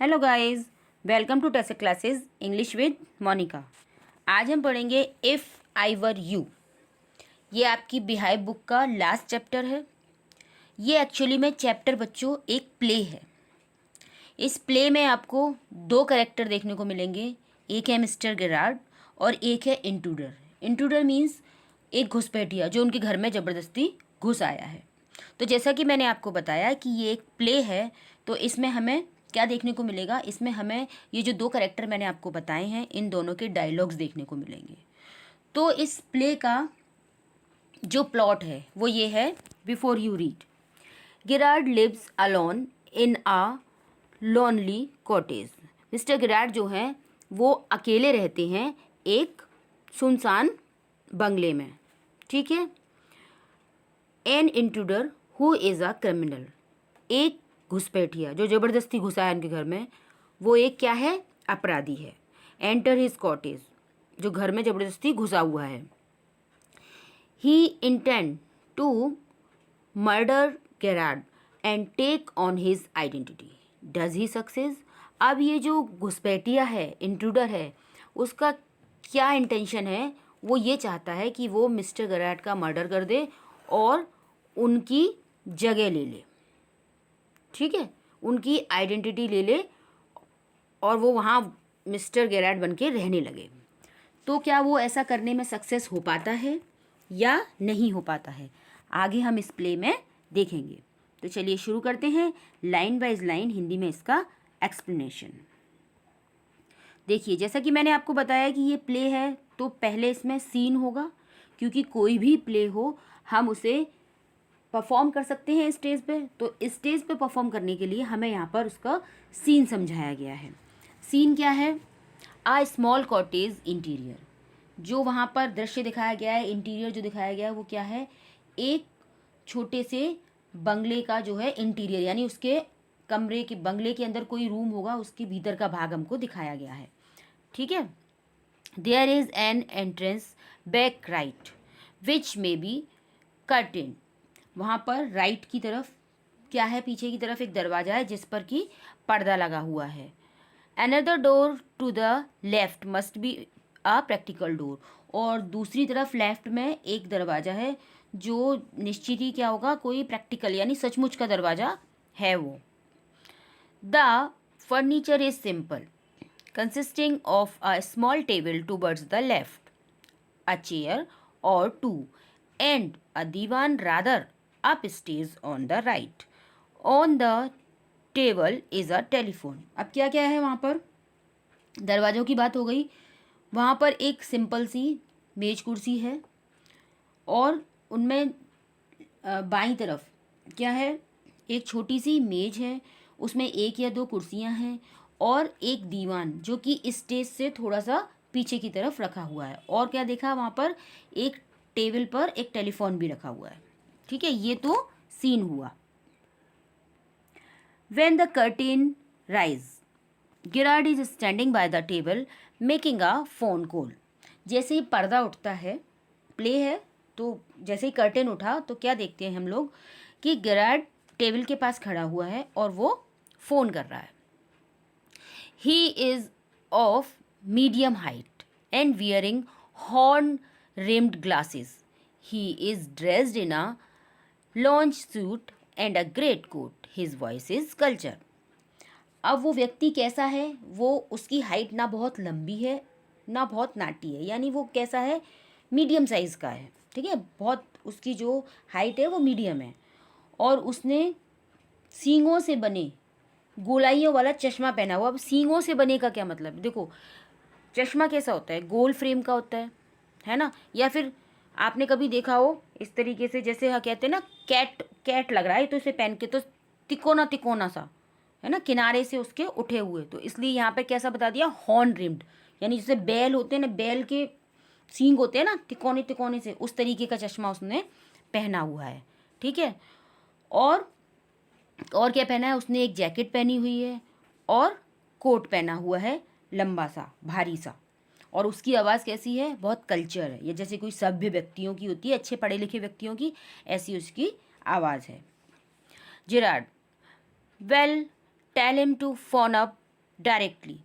Hello guys, welcome to test classes English with Monica. आज हम पढ़ेंगे इफ़ आई वर यू। ये आपकी बिहाइव बुक का लास्ट चैप्टर है। ये एक्चुअली में चैप्टर बच्चों एक प्ले है। इस प्ले में आपको दो कैरेक्टर देखने को मिलेंगे। एक है मिस्टर गेरार्ड और एक है इंट्रूडर। इंट्रूडर मीन्स एक घुसपैठिया जो उनके घर में ज़बरदस्ती घुस आया है। तो जैसा कि मैंने आपको बताया कि ये एक प्ले है, तो इसमें हमें क्या देखने को मिलेगा, इसमें हमें ये जो दो कैरेक्टर मैंने आपको बताए हैं इन दोनों के डायलॉग्स देखने को मिलेंगे। तो इस प्ले का जो प्लॉट है वो ये है, before you read. Girard lives alone in a lonely cottage. Mister Girard जो हैं वो अकेले रहते हैं एक सुनसान बंगले में, ठीक है। An intruder who is a criminal, एक घुसपैठिया जो ज़बरदस्ती घुसा है उनके घर में, वो एक क्या है, अपराधी है। एंटर हिज कॉटेज, जो घर में ज़बरदस्ती घुसा हुआ है। He intend to murder Gerard and take on his identity. Does he success? अब ये जो घुसपैठिया है, इंट्रूडर है, उसका क्या इंटेंशन है? वो ये चाहता है कि वो मिस्टर गेरार्ड का मर्डर कर दे और उनकी जगह ले ले, ठीक है, उनकी आइडेंटिटी ले ले और वो वहाँ मिस्टर गेरार्ड बन के रहने लगे। तो क्या वो ऐसा करने में सक्सेस हो पाता है या नहीं हो पाता है, आगे हम इस प्ले में देखेंगे। तो चलिए शुरू करते हैं लाइन बाइज लाइन, हिंदी में इसका एक्सप्लेनेशन। देखिए, जैसा कि मैंने आपको बताया कि ये प्ले है, तो पहले इसमें सीन होगा, क्योंकि कोई भी प्ले हो हम उसे परफॉर्म कर सकते हैं स्टेज पे। तो स्टेज पे परफॉर्म करने के लिए हमें यहाँ पर उसका सीन समझाया गया है। सीन क्या है? आ स्मॉल कॉटेज इंटीरियर, जो वहाँ पर दृश्य दिखाया गया है, इंटीरियर जो दिखाया गया है वो क्या है, एक छोटे से बंगले का जो है इंटीरियर, यानी उसके कमरे के, बंगले के अंदर कोई रूम होगा उसके भीतर का भाग हमको दिखाया गया है, ठीक है। There is an entrance back right which may be curtain. वहाँ पर राइट की तरफ क्या है, पीछे की तरफ एक दरवाज़ा है जिस पर कि पर्दा लगा हुआ है। Another door to the left must be a practical door, और दूसरी तरफ लेफ्ट में एक दरवाज़ा है जो निश्चित ही क्या होगा, कोई प्रैक्टिकल यानी सचमुच का दरवाज़ा है वो। The furniture is simple consisting of a small table towards the left, a chair or two, and a divan rather upstairs on the right. On the table is a telephone. अब क्या क्या है वहाँ पर, दरवाज़ों की बात हो गई, वहाँ पर एक सिंपल सी मेज कुर्सी है और उनमें बाईं तरफ क्या है, एक छोटी सी मेज है, उसमें एक या दो कुर्सियाँ हैं और एक दीवान जो कि स्टेज से थोड़ा सा पीछे की तरफ रखा हुआ है। और क्या देखा वहाँ पर, एक टेबल पर एक टेलीफोन भी रखा हुआ है, ठीक है। ये तो सीन हुआ। When the curtain rise, Girard is standing by the table making a phone call. जैसे ही पर्दा उठता है, प्ले है, तो जैसे ही कर्टेन उठा तो क्या देखते हैं हम लोग कि गिरार्ड टेबल के पास खड़ा हुआ है और वो फ़ोन कर रहा है। He is of medium height and wearing horn rimmed glasses. He is dressed in a lounge suit and a great coat. His voice is culture. अब वो व्यक्ति कैसा है, वो उसकी हाइट ना बहुत लंबी है ना बहुत नाटी है, यानी वो कैसा है, मीडियम साइज़ का है, ठीक है। बहुत उसकी जो हाइट है वो मीडियम है और उसने सींगों से बने गोलाइयों वाला चश्मा पहना हुआ। अब सींगों से बने का क्या मतलब, देखो चश्मा कैसा होता है, गोल फ्रेम का होता है ना। या फिर आपने कभी देखा हो इस तरीके से, जैसे हाँ कहते हैं ना, कैट कैट लग रहा है तो इसे पहन के तो तिकोना तिकोना सा है ना, किनारे से उसके उठे हुए, तो इसलिए यहाँ पे कैसा बता दिया, हॉर्न रिम्ड, यानी जैसे बैल होते हैं ना, बैल के सींग होते हैं ना तिकोने तिकोने से, उस तरीके का चश्मा उसने पहना हुआ है, ठीक है। और क्या पहना है उसने, एक जैकेट पहनी हुई है और कोट पहना हुआ है लंबा सा भारी सा, और उसकी आवाज़ कैसी है, बहुत कल्चर है, ये जैसे कोई सभ्य व्यक्तियों की होती है, अच्छे पढ़े लिखे व्यक्तियों की, ऐसी उसकी आवाज़ है। Gerard, well tell him to phone up directly.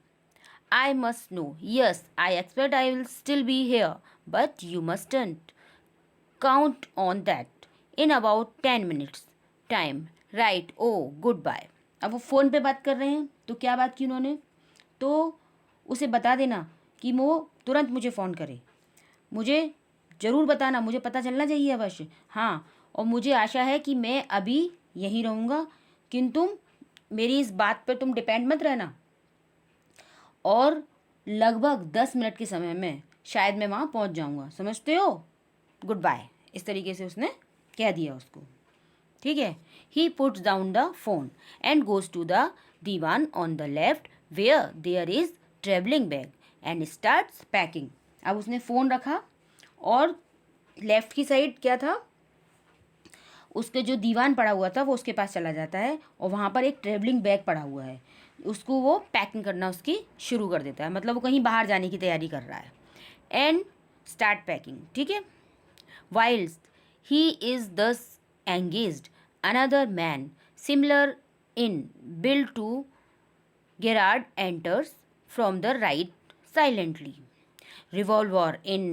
I must know. Yes, I expect I will still be here, but you mustn't count on that. In about 10 minutes. Time. Right. Oh, goodbye. अब वो phone पे बात कर रहे हैं तो क्या बात की उन्होंने, तो उसे बता देना कि वो तुरंत मुझे फ़ोन करे, मुझे ज़रूर बताना, मुझे पता चलना चाहिए अवश्य। हाँ, और मुझे आशा है कि मैं अभी यहीं रहूँगा, किंतु मेरी इस बात पर तुम डिपेंड मत रहना, और लगभग 10 मिनट के समय में शायद मैं वहाँ पहुँच जाऊँगा, समझते हो। Goodbye. इस तरीके से उसने कह दिया उसको। ठीक है। He puts down the phone and goes to the divan on the left where there is travelling bag and starts packing. अब उसने फ़ोन रखा और लेफ्ट की साइड क्या था, उसके जो दीवान पड़ा हुआ था वो उसके पास चला जाता है, और वहाँ पर एक ट्रेवलिंग बैग पड़ा हुआ है, उसको वो पैकिंग करना उसकी शुरू कर देता है, मतलब वो कहीं बाहर जाने की तैयारी कर रहा है। And start packing. ठीक है। Whilst he is thus engaged, another man, similar in build to Gerard, enters from the right silently, revolver in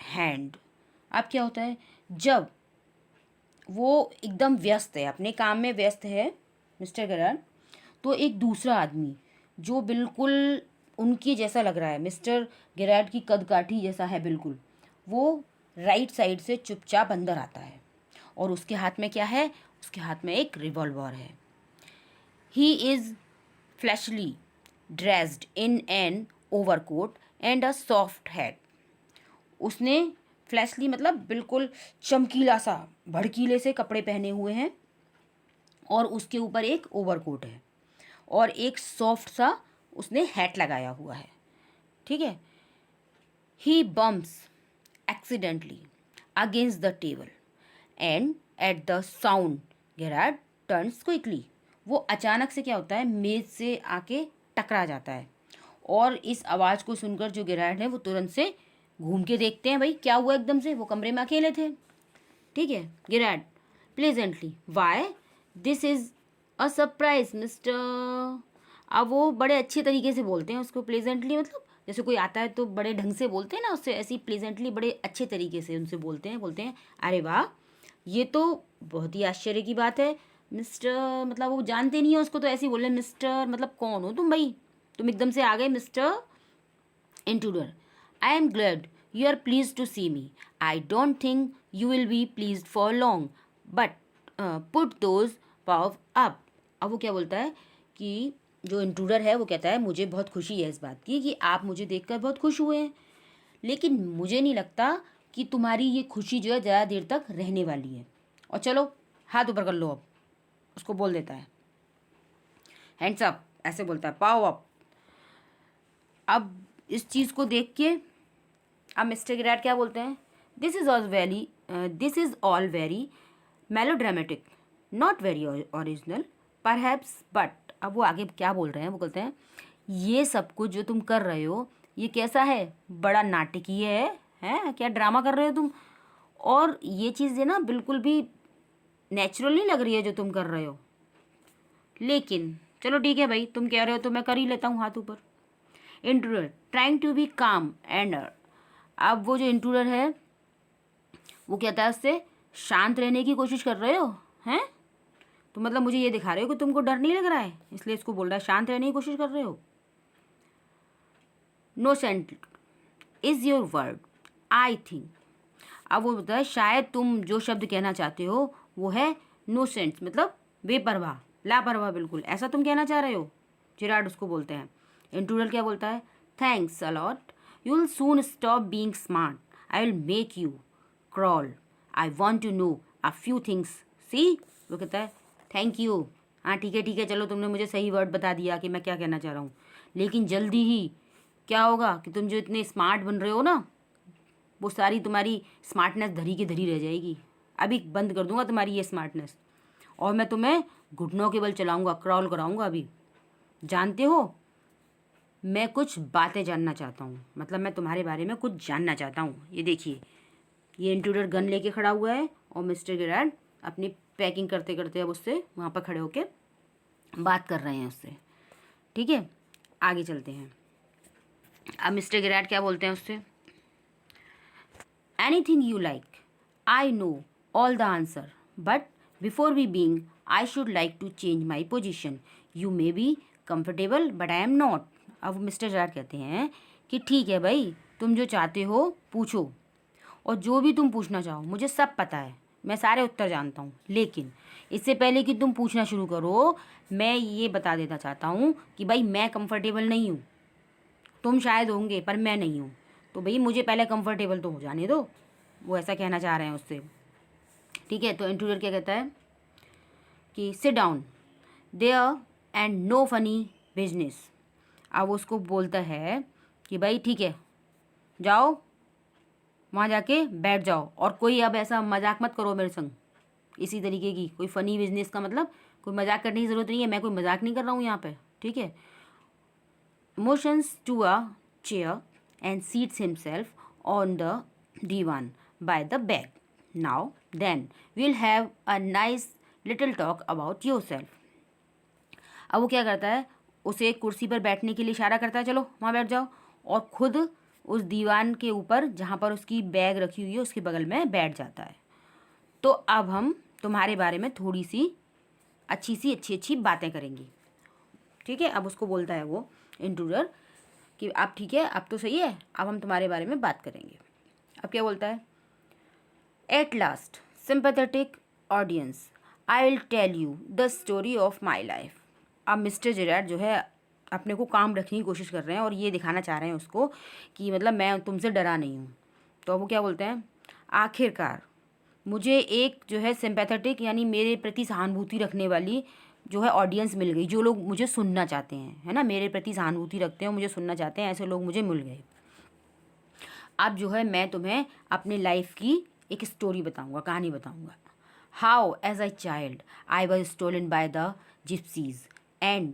hand. अब क्या होता है, जब वो एकदम व्यस्त है, अपने काम में व्यस्त है मिस्टर गेरार्ड, तो एक दूसरा आदमी जो बिल्कुल उनके जैसा लग रहा है, मिस्टर गेरार्ड की कदकाठी जैसा है बिल्कुल, वो राइट साइड से चुपचाप अंदर आता है, और उसके हाथ में क्या है, उसके हाथ में एक रिवॉल्वर है। He is fleshly dressed in an overcoat and a soft hat. उसने फ्लैशली मतलब बिल्कुल चमकीला सा, भड़कीले से कपड़े पहने हुए हैं, और उसके ऊपर एक ओवरकोट है, और एक सॉफ्ट सा उसने हैट लगाया हुआ है। ठीक है। ही bumps accidentally against the table and at the sound Gerard turns quickly। वो अचानक से क्या होता है, मेज से आके टकरा जाता है, और इस आवाज़ को सुनकर जो गेरार्ड है वो तुरंत से घूम के देखते हैं, भाई क्या हुआ एकदम से, वो कमरे में अकेले थे। ठीक है। Gerard pleasantly, why this is a surprise mister. अब वो बड़े अच्छे तरीके से बोलते हैं उसको, प्लेजेंटली मतलब जैसे कोई आता है तो बड़े ढंग से बोलते हैं ना, उससे ऐसी प्लेजेंटली बड़े अच्छे तरीके से उनसे बोलते हैं अरे वाह, ये तो बहुत ही आश्चर्य की बात है मिस्टर, मतलब वो जानते नहीं है उसको, तो ऐसे ही बोले मिस्टर, मतलब कौन हो तुम भाई, तुम एकदम से आ गए mister intruder. I am glad you are please to see me, I don't think you will be please for long, but put those paws up. अब वो क्या बोलता है कि जो इंट्रूडर है वो कहता है मुझे बहुत खुशी है इस बात की कि आप मुझे देखकर बहुत खुश हुए हैं, लेकिन मुझे नहीं लगता कि तुम्हारी ये खुशी जो है ज़्यादा देर तक रहने वाली है, और चलो हाथ ऊपर कर लो। अब उसको बोल देता है हैंड्स अप, ऐसे बोलता है पाव अप। अब इस चीज़ को देख के अब मिस्टर गिराट क्या बोलते हैं, this is all very melodramatic, not very original perhaps, but अब वो आगे क्या बोल रहे हैं, वो बोलते हैं ये सब कुछ जो तुम कर रहे हो ये कैसा है, बड़ा नाटकीय है क्या ड्रामा कर रहे हो तुम, और ये चीज़ें ना बिल्कुल भी नेचुरल नहीं लग रही है जो तुम कर रहे हो, लेकिन चलो ठीक है भाई तुम कह रहे हो तो मैं कर ही लेता हूँ हाथ ऊपर। इंट्रूडर ट्राइंग टू बी काम एंड, अब वो जो इंट्रूडर है वो कहता है उससे शांत रहने की कोशिश कर रहे हो हैं, तो मतलब मुझे ये दिखा रहे हो कि तुमको डर नहीं लग रहा है, इसलिए इसको बोल रहा है शांत रहने की कोशिश कर रहे हो। No sent is your word I think. अब वो बोलता है शायद तुम जो शब्द कहना चाहते हो वो है नो सेंस, मतलब बेपरवाह, लापरवाह बिल्कुल, ऐसा तुम कहना चाह रहे हो, जिराड उसको बोलते हैं। इंट्रूडर क्या बोलता है, thanks a lot, you will soon stop being smart, I will make you crawl, I want to know a few things see. वो कहता है थैंक यू, हाँ ठीक है चलो तुमने मुझे सही वर्ड बता दिया कि मैं क्या कहना चाह रहा हूँ, लेकिन जल्दी ही क्या होगा कि तुम जो इतने स्मार्ट बन रहे हो ना, वो सारी तुम्हारी स्मार्टनेस धरी की धरी रह जाएगी, अभी बंद कर दूंगा तुम्हारी ये स्मार्टनेस, और मैं तुम्हें घुटनों के बल चलाऊंगा, क्रॉल कराऊंगा। अभी जानते हो मैं कुछ बातें जानना चाहता हूँ, मतलब मैं तुम्हारे बारे में कुछ जानना चाहता हूँ। ये देखिए ये इंट्रूडर गन लेके खड़ा हुआ है, और मिस्टर गेरार्ड अपनी पैकिंग करते करते अब उससे वहाँ पर खड़े होके बात कर रहे हैं उससे। ठीक है। आगे चलते हैं। अब मिस्टर गिराट क्या बोलते हैं उससे, anything you like, I know all the answer, but before we being I should like to change my position, you may be comfortable but I am not. अब मिस्टर गिराट कहते हैं कि ठीक है भाई, तुम जो चाहते हो पूछो, और जो भी तुम पूछना चाहो मुझे सब पता है, मैं सारे उत्तर जानता हूँ, लेकिन इससे पहले कि तुम पूछना शुरू करो मैं ये बता देना चाहता हूँ कि भाई मैं कंफर्टेबल नहीं हूँ। तुम शायद होंगे पर मैं नहीं हूँ, तो भाई मुझे पहले कंफर्टेबल तो हो जाने दो। वो ऐसा कहना चाह रहे हैं उससे। ठीक है, तो इंट्रूडर क्या कहता है कि sit down there and no funny business. अब उसको बोलता है कि भाई ठीक है, जाओ वहाँ जाके बैठ जाओ, और कोई अब ऐसा मजाक मत करो मेरे संग इसी तरीके की, कोई फ़नी बिजनेस का मतलब कोई मजाक करने की ज़रूरत नहीं है, मैं कोई मजाक नहीं कर रहा हूँ यहाँ पे। ठीक है, motions to a chair and seats himself on the divan by the bag, now then we'll have a nice little talk about yourself. अब वो क्या करता है, उसे एक कुर्सी पर बैठने के लिए इशारा करता है, चलो वहाँ बैठ जाओ, और खुद उस दीवान के ऊपर जहाँ पर उसकी बैग रखी हुई है उसके बगल में बैठ जाता है। तो अब हम तुम्हारे बारे में थोड़ी सी अच्छी बातें करेंगे। ठीक है, अब उसको बोलता है वो इंट्रूडर कि अब ठीक है, अब तो सही है, अब हम तुम्हारे बारे में बात करेंगे। अब क्या बोलता है, at last sympathetic audience I will tell you the story of my life. अब मिस्टर जिराट जो है अपने को काम रखने की कोशिश कर रहे हैं और ये दिखाना चाह रहे हैं उसको कि मतलब मैं तुमसे डरा नहीं हूँ। तो वो क्या बोलते हैं, आखिरकार मुझे एक जो है सिंपैथेटिक यानी मेरे प्रति सहानुभूति रखने वाली जो है ऑडियंस मिल गई, जो लोग मुझे सुनना चाहते हैं, है ना, मेरे प्रति सहानुभूति रखते हैं, मुझे सुनना चाहते हैं, ऐसे लोग मुझे मिल गए। अब जो है मैं तुम्हें अपनी लाइफ की एक स्टोरी बताऊंगा, कहानी बताऊंगा। How as a child I was stolen by the gypsies and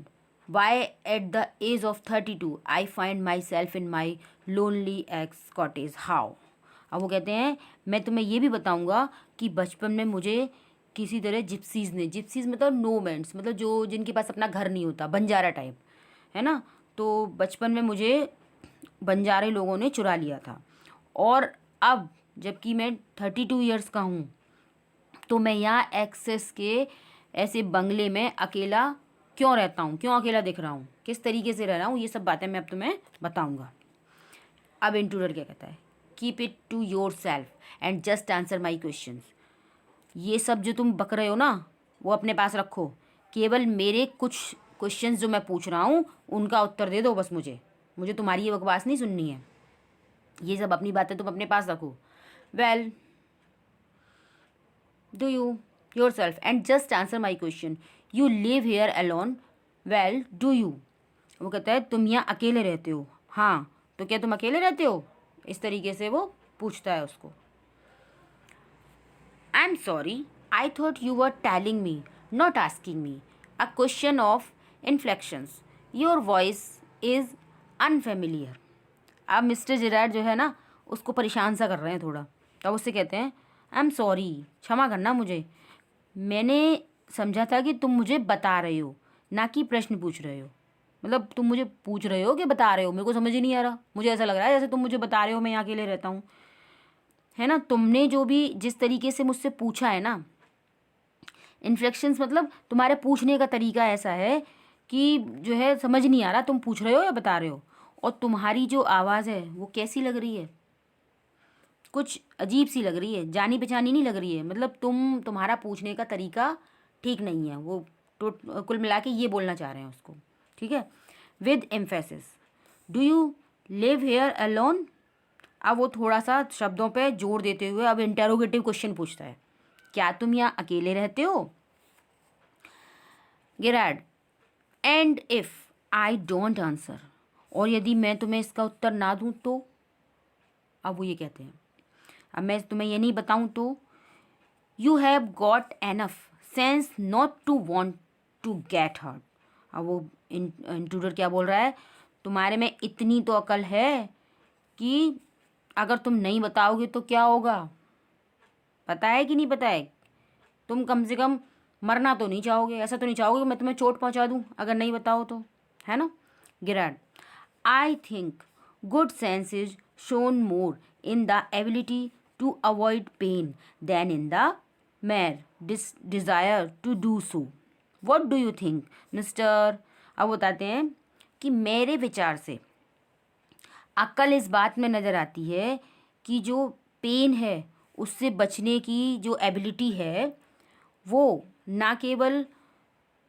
why at the age of 32 I find myself in my lonely ex cottage how. अब वो कहते हैं मैं तुम्हें ये भी बताऊंगा कि बचपन में मुझे किसी तरह जिप्सीज़ ने, जिप्सीज़ मतलब नोमैंड्स, मतलब जो जिनके पास अपना घर नहीं होता, बंजारा टाइप, है ना, तो बचपन में मुझे बंजारे लोगों ने चुरा लिया था। और अब जबकि मैं 32 ईयर्स का हूँ तो मैं यहाँ एक्सेस के ऐसे बंगले में अकेला क्यों रहता हूँ, क्यों अकेला दिख रहा हूँ, किस तरीके से रह रहा हूँ, ये सब बातें मैं अब तुम्हें बताऊँगा। अब इंट्रूडर क्या कहता है, keep it to yourself and just answer my question. ये सब जो तुम बक रहे हो ना वो अपने पास रखो, केवल मेरे कुछ क्वेश्चंस जो मैं पूछ रहा हूँ उनका उत्तर दे दो बस, मुझे तुम्हारी ये बकवास नहीं सुननी है, ये सब अपनी बातें तुम अपने पास रखो। Well do you your self and just answer my question, you live here alone, well do you. वो कहता है तुम यहाँ अकेले रहते हो, हाँ तो क्या तुम अकेले रहते हो, इस तरीके से वो पूछता है उसको। I am sorry, I thought you were telling me not asking me a question of inflections, your voice is unfamiliar. अब मिस्टर जिराट जो है ना उसको परेशान सा कर रहे हैं थोड़ा, तब उससे कहते हैं आई एम सॉरी, क्षमा करना मुझे, मैंने समझा था कि तुम मुझे बता रहे हो ना कि प्रश्न पूछ रहे हो, मतलब तुम मुझे पूछ रहे हो कि बता रहे हो, मेरे को समझ ही नहीं आ रहा, मुझे ऐसा लग रहा है जैसे तुम मुझे बता रहे हो मैं यहाँ अकेले रहता हूँ, है ना। तुमने जो भी जिस तरीके से मुझसे पूछा है ना, इन्फ्लेक्शंस मतलब तुम्हारे पूछने का तरीका ऐसा है कि जो है समझ नहीं आ रहा तुम पूछ रहे हो या बता रहे हो, और तुम्हारी जो आवाज़ है वो कैसी लग रही है, कुछ अजीब सी लग रही है, जानी पहचानी नहीं लग रही है, मतलब तुम्हारा पूछने का तरीका ठीक नहीं है। वो कुल मिला के ये बोलना चाह रहे हैं उसको। ठीक है, with emphasis, do you live here alone. अब वो थोड़ा सा शब्दों पे जोर देते हुए अब इंटेरोगेटिव क्वेश्चन पूछता है, क्या तुम यहाँ अकेले रहते हो। Girard, and if I don't answer, और यदि मैं तुम्हें इसका उत्तर ना दूँ तो। अब वो ये कहते हैं अब मैं तुम्हें ये नहीं बताऊँ तो, you have got enough sense not to want to get hurt. अब वो इंट्रूडर क्या बोल रहा है, तुम्हारे में इतनी तो अकल है कि अगर तुम नहीं बताओगे तो क्या होगा, पता है कि नहीं पता है, तुम कम से कम मरना तो नहीं चाहोगे, ऐसा तो नहीं चाहोगे कि मैं तुम्हें चोट पहुंचा दूं अगर नहीं बताओ तो, है ना। Gerard, I think good sense is shown more in the ability to avoid pain than in the mere desire to do so. What do you think, mister? अब बताते हैं कि मेरे विचार से अक्ल इस बात में नज़र आती है कि जो पेन है उससे बचने की जो एबिलिटी है वो ना केवल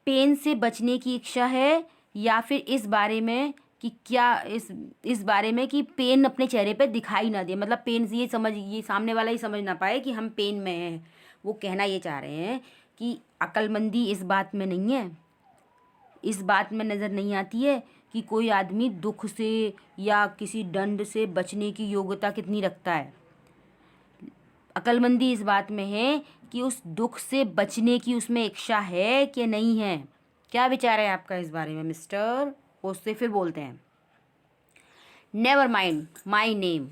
पेन से बचने की इच्छा है या फिर इस बारे में कि क्या इस बारे में कि पेन अपने चेहरे पे दिखाई ना दे, मतलब पेन से ये सामने वाला ही समझ ना पाए कि हम पेन में हैं। वो कहना ये चाह रहे हैं कि अक्लमंदी इस बात में नहीं है, इस बात में नज़र नहीं आती है कि कोई आदमी दुख से या किसी दंड से बचने की योग्यता कितनी रखता है। अक्लमंदी इस बात में है कि उस दुख से बचने की उसमें इच्छा है कि नहीं है। क्या विचार है आपका इस बारे में मिस्टर? उससे फिर बोलते हैं, never mind my name,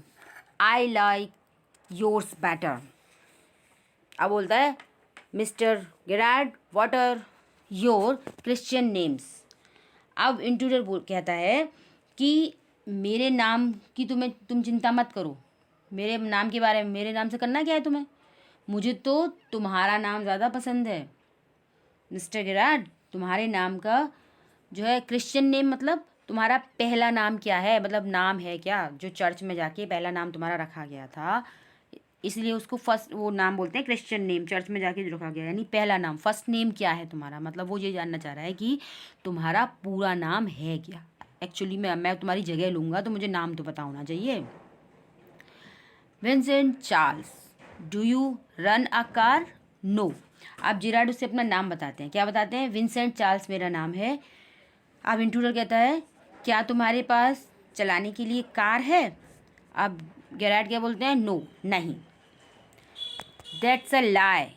I like yours better. अब बोलता है, mister Gerard, what are your Christian names. अब इंट्रूडर कहता है कि मेरे नाम की तुम चिंता मत करो, मेरे नाम के बारे में, मेरे नाम से करना क्या है तुम्हें, मुझे तो तुम्हारा नाम ज़्यादा पसंद है। मिस्टर गेरार्ड, तुम्हारे नाम का जो है क्रिश्चियन नेम, मतलब तुम्हारा पहला नाम क्या है, मतलब नाम है क्या जो चर्च में जाके पहला नाम तुम्हारा रखा गया था, इसलिए उसको फर्स्ट वो नाम बोलते हैं क्रिश्चियन नेम, चर्च में जाके जो रखा गया, यानी पहला नाम, फर्स्ट नेम क्या है तुम्हारा, मतलब वो ये जानना चाह रहा है कि तुम्हारा पूरा नाम है क्या। एक्चुअली मैं तुम्हारी जगह लूँगा तो मुझे नाम तो पता होना चाहिए। Vincent Charles, do you run a car? No. अब जिराड उससे अपना नाम बताते हैं, क्या बताते हैं? विंसेंट चार्ल्स मेरा नाम है। अब इंट्रूडर कहता है, क्या तुम्हारे पास चलाने के लिए कार है? अब गेरार्ड क्या बोलते हैं? नो, नहीं। That's a lie,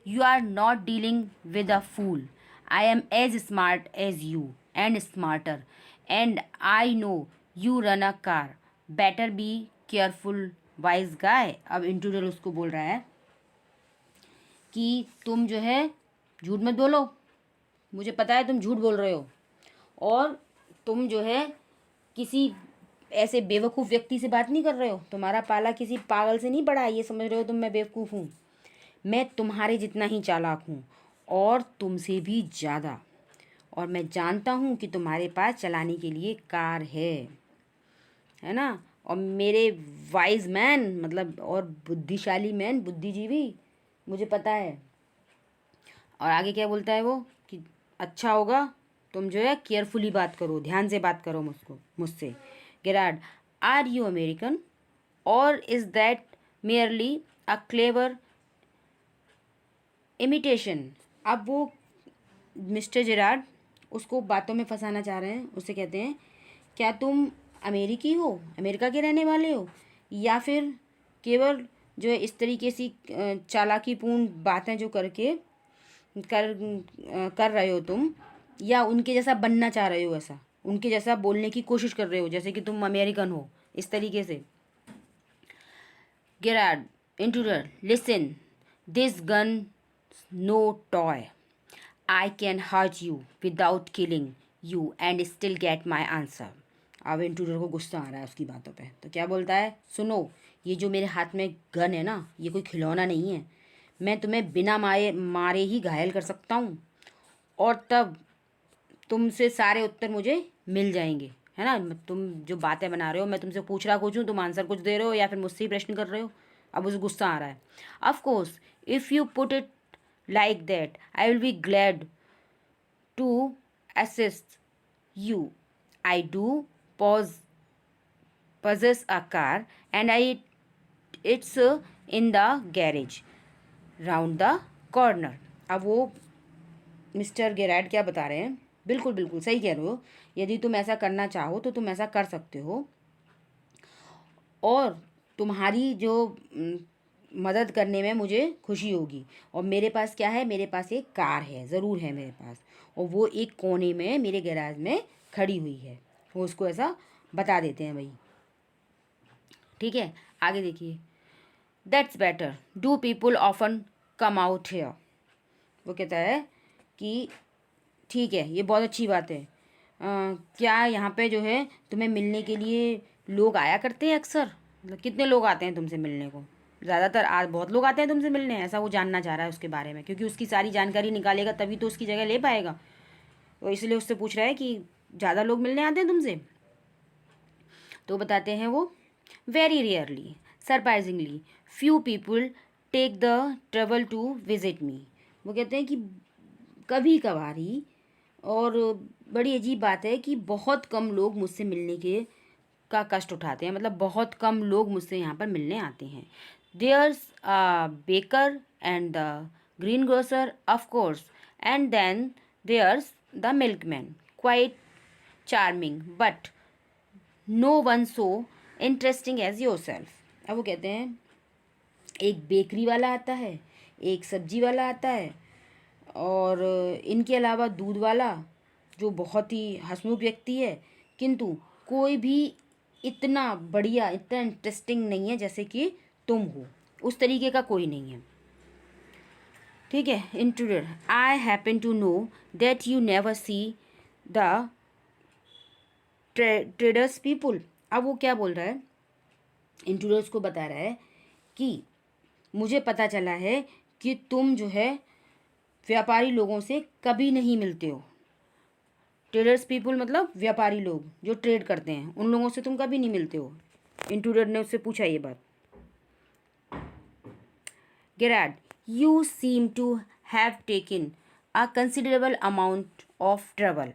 you are not dealing with a fool, I am as smart as you and smarter, and I know you run a car, better be careful wise guy. अब intruder उसको बोल रहा है कि तुम जो है झूठ मत बोलो, मुझे पता है तुम झूठ बोल रहे हो, और तुम जो है किसी ऐसे बेवकूफ़ व्यक्ति से बात नहीं कर रहे हो, तुम्हारा पाला किसी पागल से नहीं पड़ा है, ये समझ रहे हो तुम मैं बेवकूफ़ हूँ। मैं तुम्हारे जितना ही चालाक हूँ और तुमसे भी ज़्यादा, और मैं जानता हूँ कि तुम्हारे पास चलाने के लिए कार है ना, और मेरे वाइज मैन मतलब और बुद्धिशाली मैन, बुद्धिजीवी, मुझे पता है। और आगे क्या बोलता है वो कि अच्छा होगा तुम जो है केयरफुली बात करो, ध्यान से बात करो मुझसे। गेरार्ड, आर यू अमेरिकन और is that merely a clever imitation? अब वो मिस्टर जेरार्ड उसको बातों में फंसाना चाह रहे हैं, उससे कहते हैं, क्या तुम अमेरिकी हो, अमेरिका के रहने वाले हो, या फिर केवल जो है इस तरीके से चालाकीपूर्ण बातें जो कर रहे हो तुम, या उनके जैसा बनना चाह रहे हो, ऐसा उनके जैसा बोलने की कोशिश कर रहे हो जैसे कि तुम अमेरिकन हो, इस तरीके से। Gerard, intruder, listen, this gun no toy, I can hurt you without killing you and still get my answer. अब इंट्रूडर को गुस्सा आ रहा है उसकी बातों पे, तो क्या बोलता है, सुनो, ये जो मेरे हाथ में गन है ना, ये कोई खिलौना नहीं है, मैं तुम्हें बिना मारे ही घायल कर सकता हूँ, और तब तुमसे सारे उत्तर मुझे मिल जाएंगे, है ना। तुम जो बातें बना रहे हो, मैं तुमसे पूछ रहा कुछ हूँ, तुम आंसर कुछ दे रहे हो, या फिर मुझसे ही प्रश्न कर रहे हो। अब उसे गुस्सा आ रहा है। Of course if you put it like that I will be glad to assist you. I do possess a car and it's in the garage round the corner. अब वो मिस्टर गेरार्ड क्या बता रहे हैं, बिल्कुल बिल्कुल सही कह रहे हो, यदि तुम ऐसा करना चाहो तो तुम ऐसा कर सकते हो, और तुम्हारी जो मदद करने में मुझे खुशी होगी। और मेरे पास क्या है, मेरे पास एक कार है, ज़रूर है मेरे पास, और वो एक कोने में मेरे गैराज में खड़ी हुई है। वो उसको ऐसा बता देते हैं भाई, ठीक है। आगे देखिए, that's better, do people often come out here. वो कहता है कि ठीक है, ये बहुत अच्छी बात है, क्या यहाँ पे जो है तुम्हें मिलने के लिए लोग आया करते हैं अक्सर? मतलब कितने लोग आते हैं तुमसे मिलने को? ज़्यादातर बहुत लोग आते हैं तुमसे मिलने, ऐसा वो जानना चाह रहा है उसके बारे में, क्योंकि उसकी सारी जानकारी निकालेगा तभी तो उसकी जगह ले पाएगा। तो इसलिए उससे पूछ रहा है कि ज़्यादा लोग मिलने आते हैं तुमसे? तो बताते हैं वो, very rarely, surprisingly, few people take the trouble to visit me. वो कहते हैं कि कभी कभार ही, और बड़ी अजीब बात है कि बहुत कम लोग मुझसे मिलने के का कष्ट उठाते हैं, मतलब बहुत कम लोग मुझसे यहाँ पर मिलने आते हैं। There's baker and the greengrocer of course, and then there's the milkman, quite charming, but no one so interesting as yourself. अब वो कहते हैं एक बेकरी वाला आता है, एक सब्जी वाला आता है, और इनके अलावा दूध वाला, जो बहुत ही हंसमुख व्यक्ति है, किंतु कोई भी इतना बढ़िया, इतना इंटरेस्टिंग नहीं है जैसे कि तुम हो, उस तरीके का कोई नहीं है। ठीक है। Intruder, I happen to know that you never see the traders people. अब वो क्या बोल रहा है? इंट्रूडर्स को बता रहा है कि मुझे पता चला है कि तुम जो है व्यापारी लोगों से कभी नहीं मिलते हो। ट्रेडर्स पीपुल मतलब व्यापारी लोग जो ट्रेड करते हैं, उन लोगों से तुम कभी नहीं मिलते हो। इंट्रूडर ने उससे पूछा ये बात। Gerard, you seem to have taken a considerable amount of trouble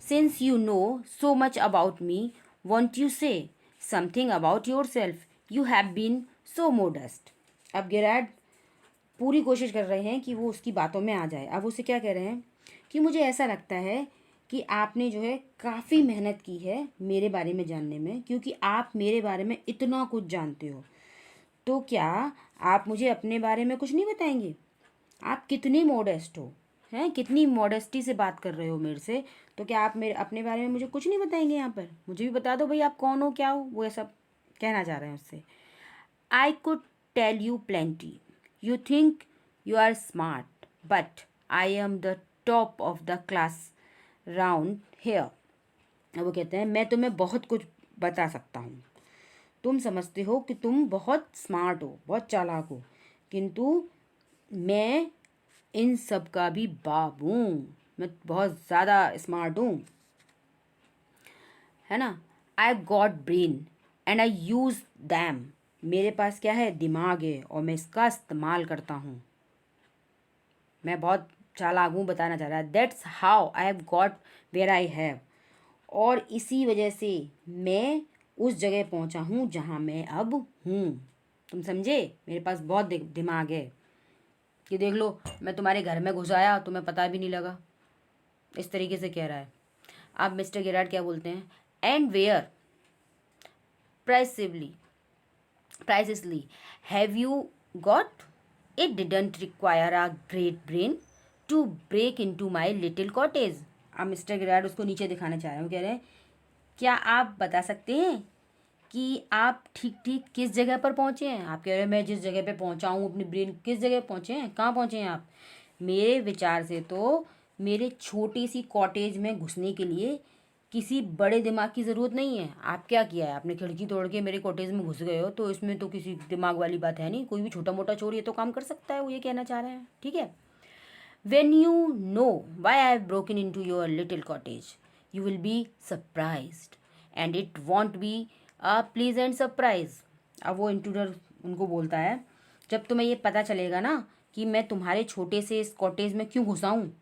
since you know so much about me. Want you say something about yourself? You have been so modest. अब Gerard पूरी कोशिश कर रहे हैं कि वो उसकी बातों में आ जाए। अब उसे क्या कह रहे हैं कि मुझे ऐसा लगता है कि आपने जो है काफ़ी मेहनत की है मेरे बारे में जानने में, क्योंकि आप मेरे बारे में इतना कुछ जानते हो। तो क्या आप मुझे अपने बारे में कुछ नहीं बताएंगे? आप कितनी मॉडेस्ट हो, हैं? कितनी मॉडेस्टी से बात कर रहे हो मेरे से। तो क्या आप मेरे अपने बारे में मुझे कुछ नहीं बताएंगे? यहाँ पर मुझे भी बता दो भाई, आप कौन हो, क्या हो। वो ऐसा कहना चाह रहे हैं उससे। I could tell you plenty. You think you are smart, but I am the top of the class round here. वो कहते हैं मैं तुम्हें बहुत कुछ बता सकता हूँ। तुम समझते हो कि तुम बहुत स्मार्ट हो, बहुत चालाक हो, किंतु मैं इन सब का भी बाप हूँ। मैं बहुत ज़्यादा स्मार्ट हूँ, है ना। I got brain and I use them. मेरे पास क्या है? दिमाग है, और मैं इसका इस्तेमाल करता हूँ। मैं बहुत चालाक हूँ, बताना चाह रहा है। That's how I have got where I have. और इसी वजह से मैं उस जगह पहुँचा हूँ जहाँ मैं अब हूँ। तुम समझे? मेरे पास बहुत दिमाग है कि देख लो, मैं तुम्हारे घर में घुस आया, तुम्हें पता भी नहीं लगा। इस तरीके से कह रहा है। अब मिस्टर गेरार्ड क्या बोलते हैं? And where precisely have you got? It didn't require a great brain to break into my little cottage. अब मिस्टर गेरार्ड उसको नीचे दिखाना चाह रहे हैं। वो कह रहे हैं क्या आप बता सकते हैं कि आप ठीक ठीक किस जगह पर पहुँचे हैं? आप कह रहे हैं मैं जिस जगह पे पहुँचा हूँ, अपनी ब्रेन किस जगह पहुँचे हैं, कहाँ पहुँचे हैं आप? मेरे विचार से तो मेरे छोटी सी कॉटेज में घुसने के लिए किसी बड़े दिमाग की ज़रूरत नहीं है। आप क्या किया है? आपने खिड़की तोड़ के मेरे कॉटेज में घुस गए हो, तो इसमें तो किसी दिमाग वाली बात है नहीं। कोई भी छोटा मोटा चोर ये तो काम कर सकता है, वो ये कहना चाह रहे हैं। ठीक है। When you know why I have broken into your little cottage, you will be surprised, and it won't be a pleasant surprise. अब वो इंट्रूडर उनको बोलता है जब तुम्हें ये पता चलेगा ना कि मैं तुम्हारे छोटे से इस कॉटेज में क्यों घुसा हूँ,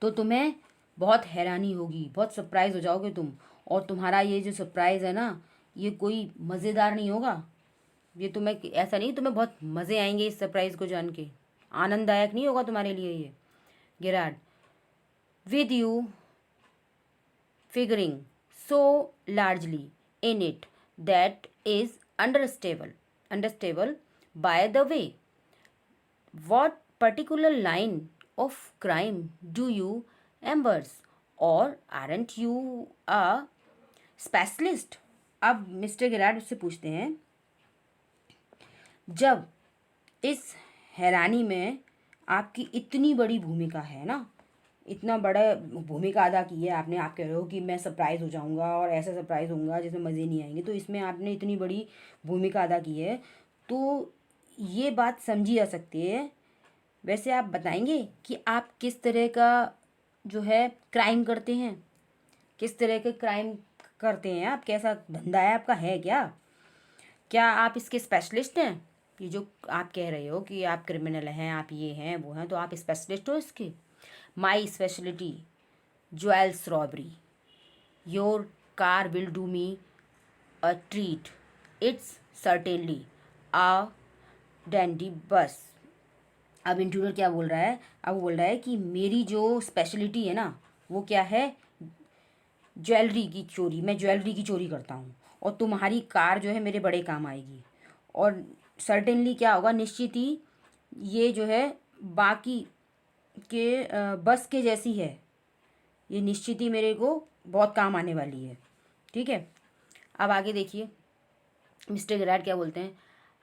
तो तुम्हें बहुत हैरानी होगी, बहुत सरप्राइज हो जाओगे तुम। और तुम्हारा ये जो सरप्राइज़ है ना, ये कोई मज़ेदार नहीं होगा। ये तुम्हें ऐसा नहीं, तुम्हें बहुत मज़े आएंगे इस सरप्राइज़ को जान के। आनंददायक नहीं होगा तुम्हारे लिए ये। Gerard, with you figuring so largely in it that is understandable by the way, what particular line of crime do you embrace, or aren't you a specialist? अब मिस्टर गेरार्ड उससे पूछते हैं जब इस हैरानी में आपकी इतनी बड़ी भूमिका है ना, इतना बड़ा भूमिका अदा की है आपने। आप कह रहे हो कि मैं सरप्राइज़ हो जाऊंगा और ऐसा सरप्राइज़ होऊंगा जिसमें मज़े नहीं आएंगे, तो इसमें आपने इतनी बड़ी भूमिका अदा की है, तो ये बात समझी जा सकती है। वैसे आप बताएंगे कि आप किस तरह का जो है क्राइम करते हैं, किस तरह के क्राइम करते हैं आप, कैसा धंधा है आपका, है क्या? क्या आप इसके स्पेशलिस्ट हैं? ये जो आप कह रहे हो कि आप क्रिमिनल हैं, आप ये हैं वो हैं, तो आप स्पेशलिस्ट हो इसके? My speciality jewels robbery. Your car will do me a treat, it's certainly a dandy बस। अब इंट्रूडर क्या बोल रहा है? अब वो बोल रहा है कि मेरी जो स्पेशलिटी है ना, वो क्या है? ज्वेलरी की चोरी। मैं ज्वेलरी की चोरी करता हूँ और तुम्हारी कार जो है मेरे बड़े काम आएगी। और सर्टेनली क्या होगा? निश्चित ही ये जो है बाकी के बस के जैसी है, ये निश्चित ही मेरे को बहुत काम आने वाली है। ठीक है, अब आगे देखिए मिस्टर गेरार्ड क्या बोलते हैं।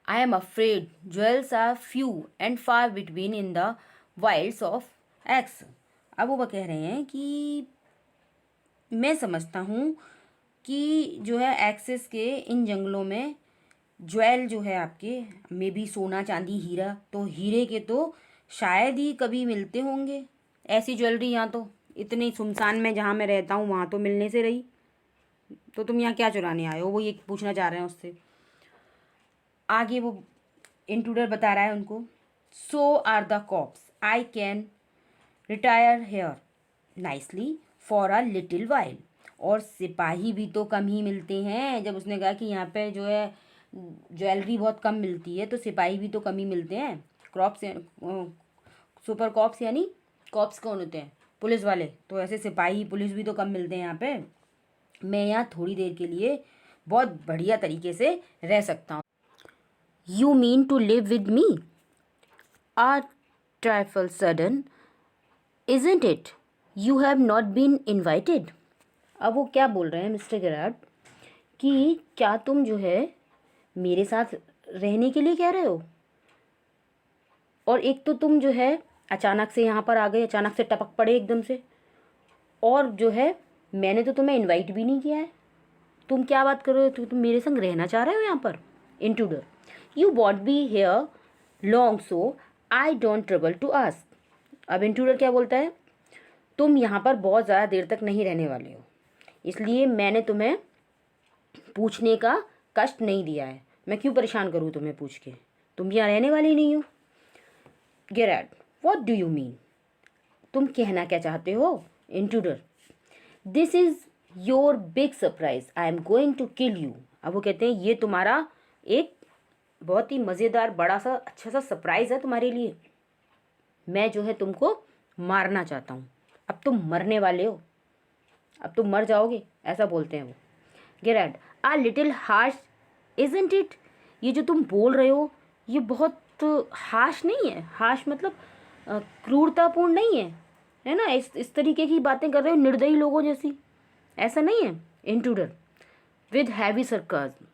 I am afraid jewels are few and far between in the wilds of ex. अब वो कह रहे हैं कि मैं समझता हूँ कि जो है एक्सेस के इन जंगलों में ज्वेल जो है आपके, में भी सोना चांदी हीरा, तो हीरे के तो शायद ही कभी मिलते होंगे। ऐसी ज्वेलरी यहाँ तो इतनी सुनसान में जहाँ मैं रहता हूँ वहाँ तो मिलने से रही, तो तुम यहाँ क्या चुराने आए हो? वो ये पूछना चाह रहे हैं उससे। आगे वो इंट्रूडर बता रहा है उनको, so are the cops, I can retire here nicely for a little while. और सिपाही भी तो कम ही मिलते हैं। जब उसने कहा कि यहाँ पे जो है ज्वेलरी बहुत कम मिलती है, तो सिपाही भी तो कम ही मिलते हैं। क्रॉप्स सुपर कॉप्स यानी कॉप्स कौन होते हैं? पुलिस वाले। तो ऐसे सिपाही पुलिस भी तो कम मिलते हैं यहाँ पे। मैं यहाँ थोड़ी देर के लिए बहुत बढ़िया तरीके से रह सकता हूँ। You mean to live with me? A trifle sudden isn't it? You have not been invited. अब वो क्या बोल रहे हैं मिस्टर गेरार्ड कि क्या तुम जो है मेरे साथ रहने के लिए कह रहे हो, और एक तो तुम जो है अचानक से यहाँ पर आ गए, अचानक से टपक पड़े एकदम से, और जो है मैंने तो तुम्हें इनवाइट भी नहीं किया है। तुम क्या बात कर रहे हो? तुम मेरे संग रहना चाह रहे हो यहाँ पर? Intruder, you won't be here long so I don't trouble to ask. अब इंट्रूडर क्या बोलता है, तुम यहाँ पर बहुत ज़्यादा देर तक नहीं रहने वाले हो, इसलिए मैंने तुम्हें पूछने का कष्ट नहीं दिया है। मैं क्यों परेशान करूँ तुम्हें पूछ के? तुम यहाँ रहने वाले ही नहीं हो। Gerard, what do you mean? तुम कहना क्या चाहते हो? Intruder, this is your big surprise, I am going to kill you. अब वो कहते हैं ये तुम्हारा एक बहुत ही मज़ेदार बड़ा सा अच्छा सा सरप्राइज़ है तुम्हारे लिए। मैं जो है तुमको मारना चाहता हूँ। अब तुम मरने वाले हो, अब तुम मर जाओगे, ऐसा बोलते हैं वो। Gerard, a little harsh isn't it? ये जो तुम बोल रहे हो ये बहुत हार्श नहीं है? हार्श मतलब क्रूरतापूर्ण नहीं है, है ना? इस तरीके की बातें कर रहे हो निर्दयी लोगों जैसी, ऐसा नहीं है। Intruder with heavy sarcasm.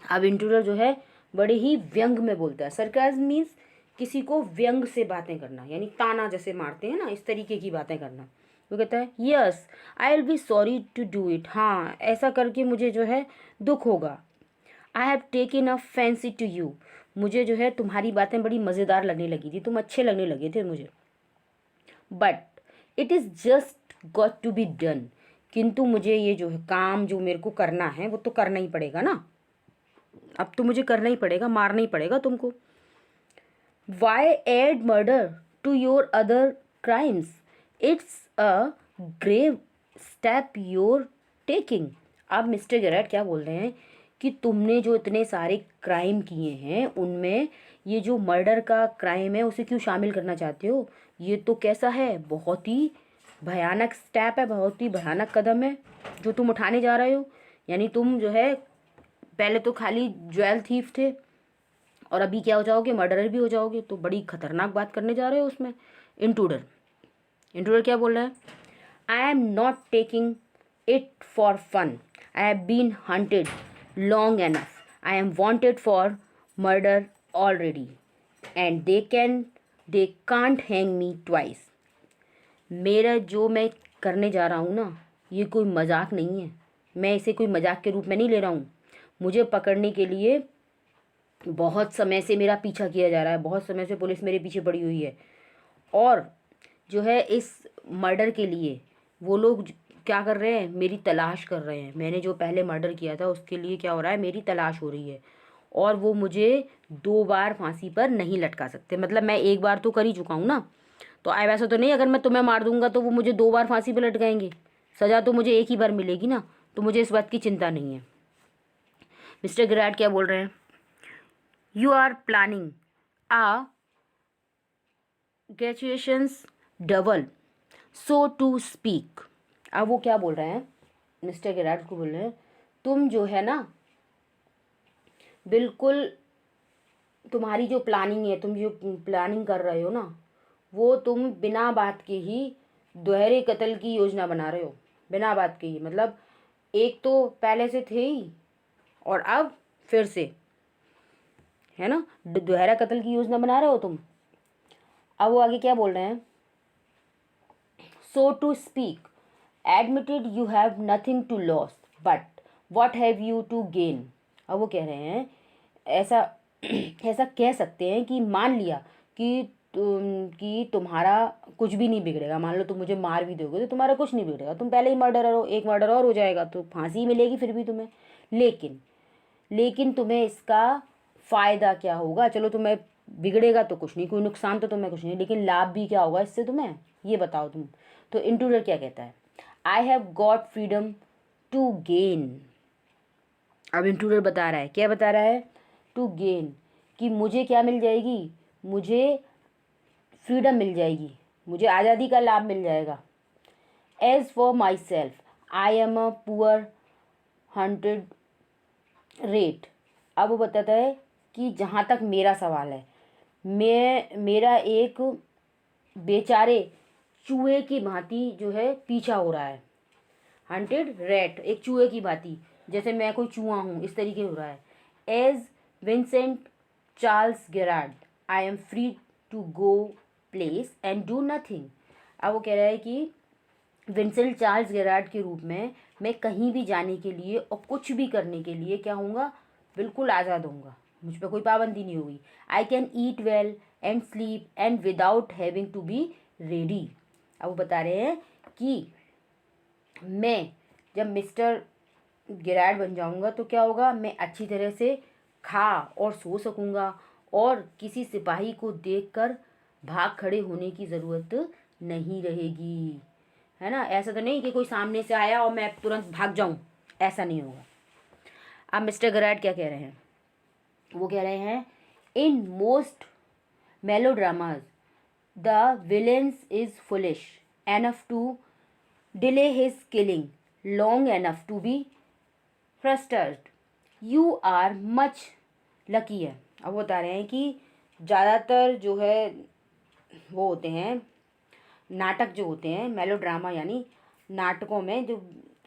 अब इंट्रूडर जो है बड़े ही व्यंग में बोलता है। सरकाज़्म मीन्स किसी को व्यंग से बातें करना, यानी ताना जैसे मारते हैं ना, इस तरीके की बातें करना। वो कहता है yes I will be sorry to do it. हाँ, ऐसा करके मुझे जो है दुख होगा। I have taken a fancy to you. मुझे जो है तुम्हारी बातें बड़ी मज़ेदार लगने लगी थी, तुम अच्छे लगने लगे थे मुझे। But it is just got to be done. किंतु मुझे ये जो है काम जो मेरे को करना है वो तो करना ही पड़ेगा ना। अब तो मुझे करना ही पड़ेगा, मारना ही पड़ेगा तुमको। Why add murder to your other crimes? It's a grave step your taking. अब मिस्टर गेरार्ड क्या बोल रहे हैं कि तुमने जो इतने सारे क्राइम किए हैं उनमें ये जो मर्डर का क्राइम है उसे क्यों शामिल करना चाहते हो? ये तो कैसा है, बहुत ही भयानक स्टेप है, बहुत ही भयानक कदम है जो तुम उठाने जा रहे हो। यानी तुम जो है पहले तो खाली ज्वेल थीफ थे और अभी क्या हो जाओगे? मर्डरर भी हो जाओगे। तो बड़ी खतरनाक बात करने जा रहे हो उसमें। इंट्रूडर क्या बोल रहा है? I am not taking it for fun. I have been hunted long enough. I am wanted for murder already and they can't hang me twice. मेरा जो मैं करने जा रहा हूँ ना, ये कोई मजाक नहीं है। मैं इसे कोई मजाक के रूप में नहीं ले रहा हूँ। मुझे पकड़ने के लिए बहुत समय से मेरा पीछा किया जा रहा है, बहुत समय से पुलिस मेरे पीछे पड़ी हुई है। और जो है इस मर्डर के लिए वो लोग क्या कर रहे हैं, मेरी तलाश कर रहे हैं। मैंने जो पहले मर्डर किया था उसके लिए क्या हो रहा है, मेरी तलाश हो रही है। और वो मुझे 2 बार फांसी पर नहीं लटका सकते। मतलब मैं एक बार तो कर ही चुका हूँ ना, तो आई वैसा तो नहीं अगर मैं तुम्हें मार दूंगा तो वो मुझे 2 बार फांसी पर लटकाएंगे। सज़ा तो मुझे एक ही बार मिलेगी ना, तो मुझे इस बात की चिंता नहीं है। मिस्टर गिराड क्या बोल रहे हैं, you are planning a graduations double so to speak. अब वो क्या बोल रहे हैं, मिस्टर गिराड को बोल रहे हैं, तुम जो है ना बिल्कुल, तुम्हारी जो प्लानिंग है, तुम जो प्लानिंग कर रहे हो ना, वो तुम बिना बात के ही दोहरे कत्ल की योजना बना रहे हो। बिना बात के ही, मतलब एक तो पहले से थे ही और अब फिर से, है ना, दोहरा कत्ल की योजना बना रहे हो तुम। अब वो आगे क्या बोल रहे हैं, so to speak admitted you have nothing to lose but what have you to gain. अब वो कह रहे हैं ऐसा ऐसा कह सकते हैं कि मान लिया कि तुम्हारा कुछ भी नहीं बिगड़ेगा। मान लो तुम मुझे मार भी दोगे तो तुम्हारा कुछ नहीं बिगड़ेगा, तुम पहले ही मर्डरर हो, एक मर्डर और हो जाएगा तो फांसी मिलेगी फिर भी तुम्हें। लेकिन लेकिन तुम्हें इसका फ़ायदा क्या होगा, चलो तुम्हें बिगड़ेगा तो कुछ नहीं, कोई नुकसान तो तुम्हें कुछ नहीं, लेकिन लाभ भी क्या होगा इससे तुम्हें, ये बताओ तुम। तो इंट्रूडर क्या कहता है, I have got freedom to gain. अब इंट्रूडर बता रहा है, क्या बता रहा है, टू गेन, कि मुझे क्या मिल जाएगी, मुझे फ्रीडम मिल जाएगी, मुझे आज़ादी का लाभ मिल जाएगा। As for myself I am a poor hunted rat. अब वो बताता है कि जहाँ तक मेरा सवाल है, मेरा एक बेचारे चूहे की भांति जो है पीछा हो रहा है। हंटेड रैट, एक चूहे की भांति, जैसे मैं कोई चूहा हूँ इस तरीके हो रहा है। As Vincent Charles Gerard I am free to go places and do nothing. अब वो कह रहा है कि विंसेंट चार्ल्स गेरार्ड के रूप में मैं कहीं भी जाने के लिए और कुछ भी करने के लिए क्या होऊंगा, बिल्कुल आज़ाद होऊंगा, मुझ पर कोई पाबंदी नहीं होगी। I can eat well and sleep and without having to be ready. अब वो बता रहे हैं कि मैं जब मिस्टर गिराड बन जाऊंगा तो क्या होगा, मैं अच्छी तरह से खा और सो सकूंगा और किसी सिपाही को देखकर भाग खड़े होने की ज़रूरत नहीं रहेगी, है ना। ऐसा तो नहीं कि कोई सामने से आया और मैं तुरंत भाग जाऊं, ऐसा नहीं होगा। अब मिस्टर गिराड क्या कह रहे हैं, वो कह रहे हैं in most melodramas the villains is foolish enough to delay his killing long enough to be frustrated, you are much lucky है। अब वो बता रहे हैं कि ज़्यादातर जो है वो होते हैं नाटक, जो होते हैं मेलोड्रामा, यानी नाटकों में जो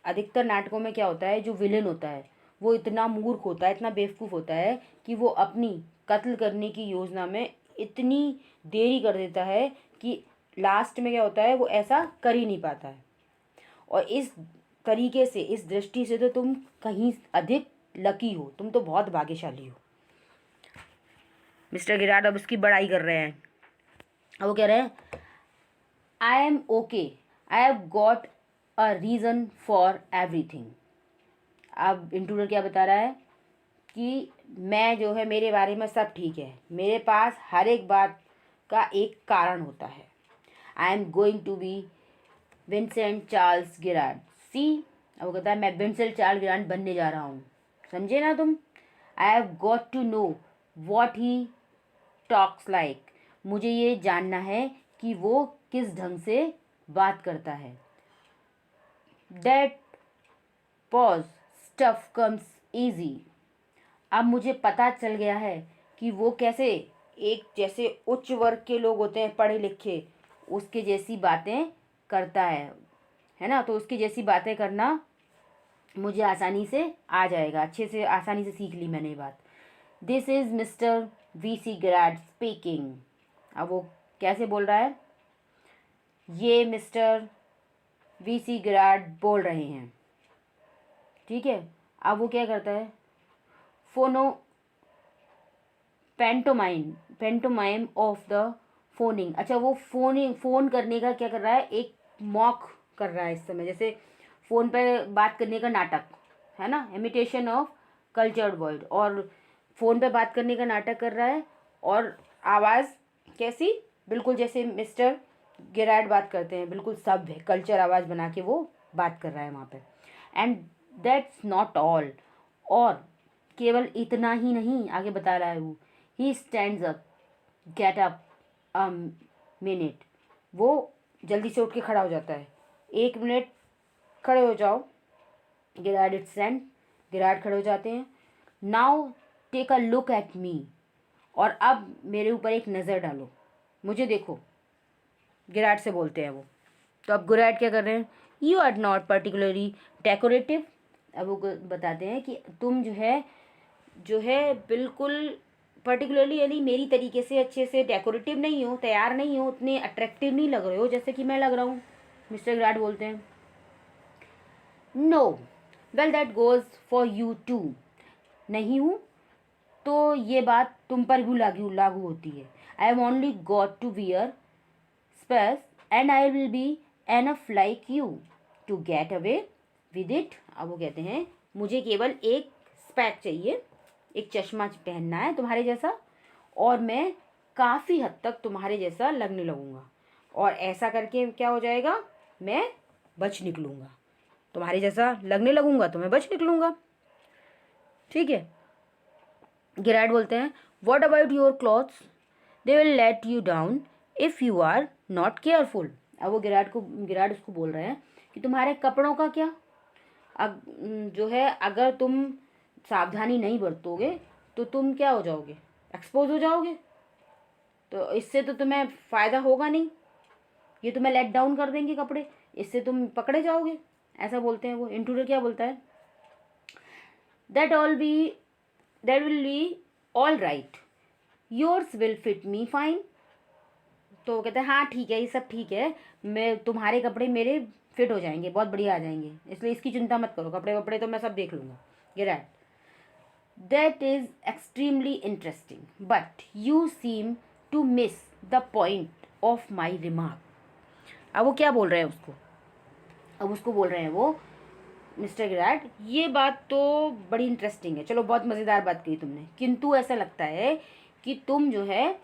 अधिकतर नाटकों में क्या होता है, जो विलेन होता है वो इतना मूर्ख होता है, इतना बेवकूफ़ होता है कि वो अपनी कत्ल करने की योजना में इतनी देरी कर देता है कि लास्ट में क्या होता है, वो ऐसा कर ही नहीं पाता है। और इस तरीके से, इस दृष्टि से तो तुम कहीं अधिक लकी हो, तुम तो बहुत भाग्यशाली हो। मिस्टर गिराड अब उसकी बड़ाई कर रहे हैं। अब वो कह रहे हैं I M okay, I have got a reason for everything. अब इंट्रूडर क्या बता रहा है कि मैं जो है, मेरे बारे में सब ठीक है, मेरे पास हर एक बात का एक कारण होता है। I am going to be Vincent Charles Girard see. अब वो कहता है मैं विंसेंट चार्ल्स गिराड बनने जा रहा हूँ, समझे ना तुम। I have got to know what he talks like, मुझे ये जानना है कि वो किस ढंग से बात करता है। That pause stuff comes easy, अब मुझे पता चल गया है कि वो कैसे, एक जैसे उच्च वर्ग के लोग होते हैं पढ़े लिखे, उसके जैसी बातें करता है ना। तो उसकी जैसी बातें करना मुझे आसानी से आ जाएगा, अच्छे से आसानी से सीख ली मैंने ये बात। This is Mister V C Girard speaking. अब वो कैसे बोल रहा है, ये मिस्टर वीसी गिराड बोल रहे हैं, ठीक है। अब वो क्या करता है, फोनो पेंटोमाइम ऑफ द फोनिंग। अच्छा, वो फ़ोन करने का क्या कर रहा है, एक मॉक कर रहा है इस समय, जैसे फ़ोन पे बात करने का नाटक है ना, इमिटेशन ऑफ कल्चर्ड वर्ड। और फ़ोन पे बात करने का नाटक कर रहा है, और आवाज़ कैसी, बिल्कुल जैसे मिस्टर गिराड बात करते हैं, बिल्कुल सभ्य कल्चर आवाज़ बना के वो बात कर रहा है वहाँ पे। एंड दैट्स नॉट ऑल, और केवल इतना ही नहीं, आगे बता रहा है वो, he stands up, get up a minute, वो जल्दी से उठ के खड़ा हो जाता है, 1 मिनट खड़े हो जाओ। गिराड इट स्टैंड, गिराड खड़े हो जाते हैं। Now take a look at me, और अब मेरे ऊपर एक नज़र डालो, मुझे देखो, गिराड से बोलते हैं वो। तो अब गिराड क्या कर रहे हैं, you are not particularly decorative. अब वो बताते हैं कि तुम जो है बिल्कुल पर्टिकुलरली, यानी मेरी तरीके से अच्छे से डेकोरेटिव नहीं हो, तैयार नहीं हो, उतने अट्रैक्टिव नहीं लग रहे हो जैसे कि मैं लग रहा हूँ। मिस्टर गिराड बोलते हैं, no, well that goes for you too, नहीं हूँ तो ये बात तुम पर भी लागू होती है। I have only got to wear specs and I will be enough like you to get away with it. अब वो कहते हैं, मुझे केवल एक स्पेक चाहिए, एक चश्मा पहनना है तुम्हारे जैसा, और मैं काफ़ी हद तक तुम्हारे जैसा लगने लगूंगा, और ऐसा करके क्या हो जाएगा, मैं बच निकलूँगा, तुम्हारे जैसा लगने लगूंगा तो मैं बच निकलूँगा, ठीक है। गिराड बोलते हैं, what about your clothes, they will let you down if you are not careful. अब वो गिराड उसको बोल रहे हैं कि तुम्हारे कपड़ों का क्या, जो है अगर तुम सावधानी नहीं बरतोगे तो तुम क्या हो जाओगे, एक्सपोज हो जाओगे, तो इससे तो तुम्हें फ़ायदा होगा नहीं, ये तुम्हें लेट डाउन कर देंगे कपड़े, इससे तुम पकड़े जाओगे, ऐसा बोलते हैं वो। इंट्रूडर क्या बोलता है, that that will be all right, yours will fit me fine. तो वो कहते हैं, हाँ ठीक है, ये सब ठीक है, मैं तुम्हारे कपड़े मेरे फिट हो जाएंगे, बहुत बढ़िया आ जाएंगे, इसलिए इसकी चिंता मत करो, कपड़े वपड़े तो मैं सब देख लूँगा। Girard, that is extremely interesting but you seem to miss the point of my remark. अब वो क्या बोल रहे हैं उसको, अब उसको बोल रहे हैं वो, मिस्टर गिराड, ये बात तो बड़ी इंटरेस्टिंग है, चलो बहुत मज़ेदार बात कही तुमने, किंतु ऐसा लगता है कि तुम जो है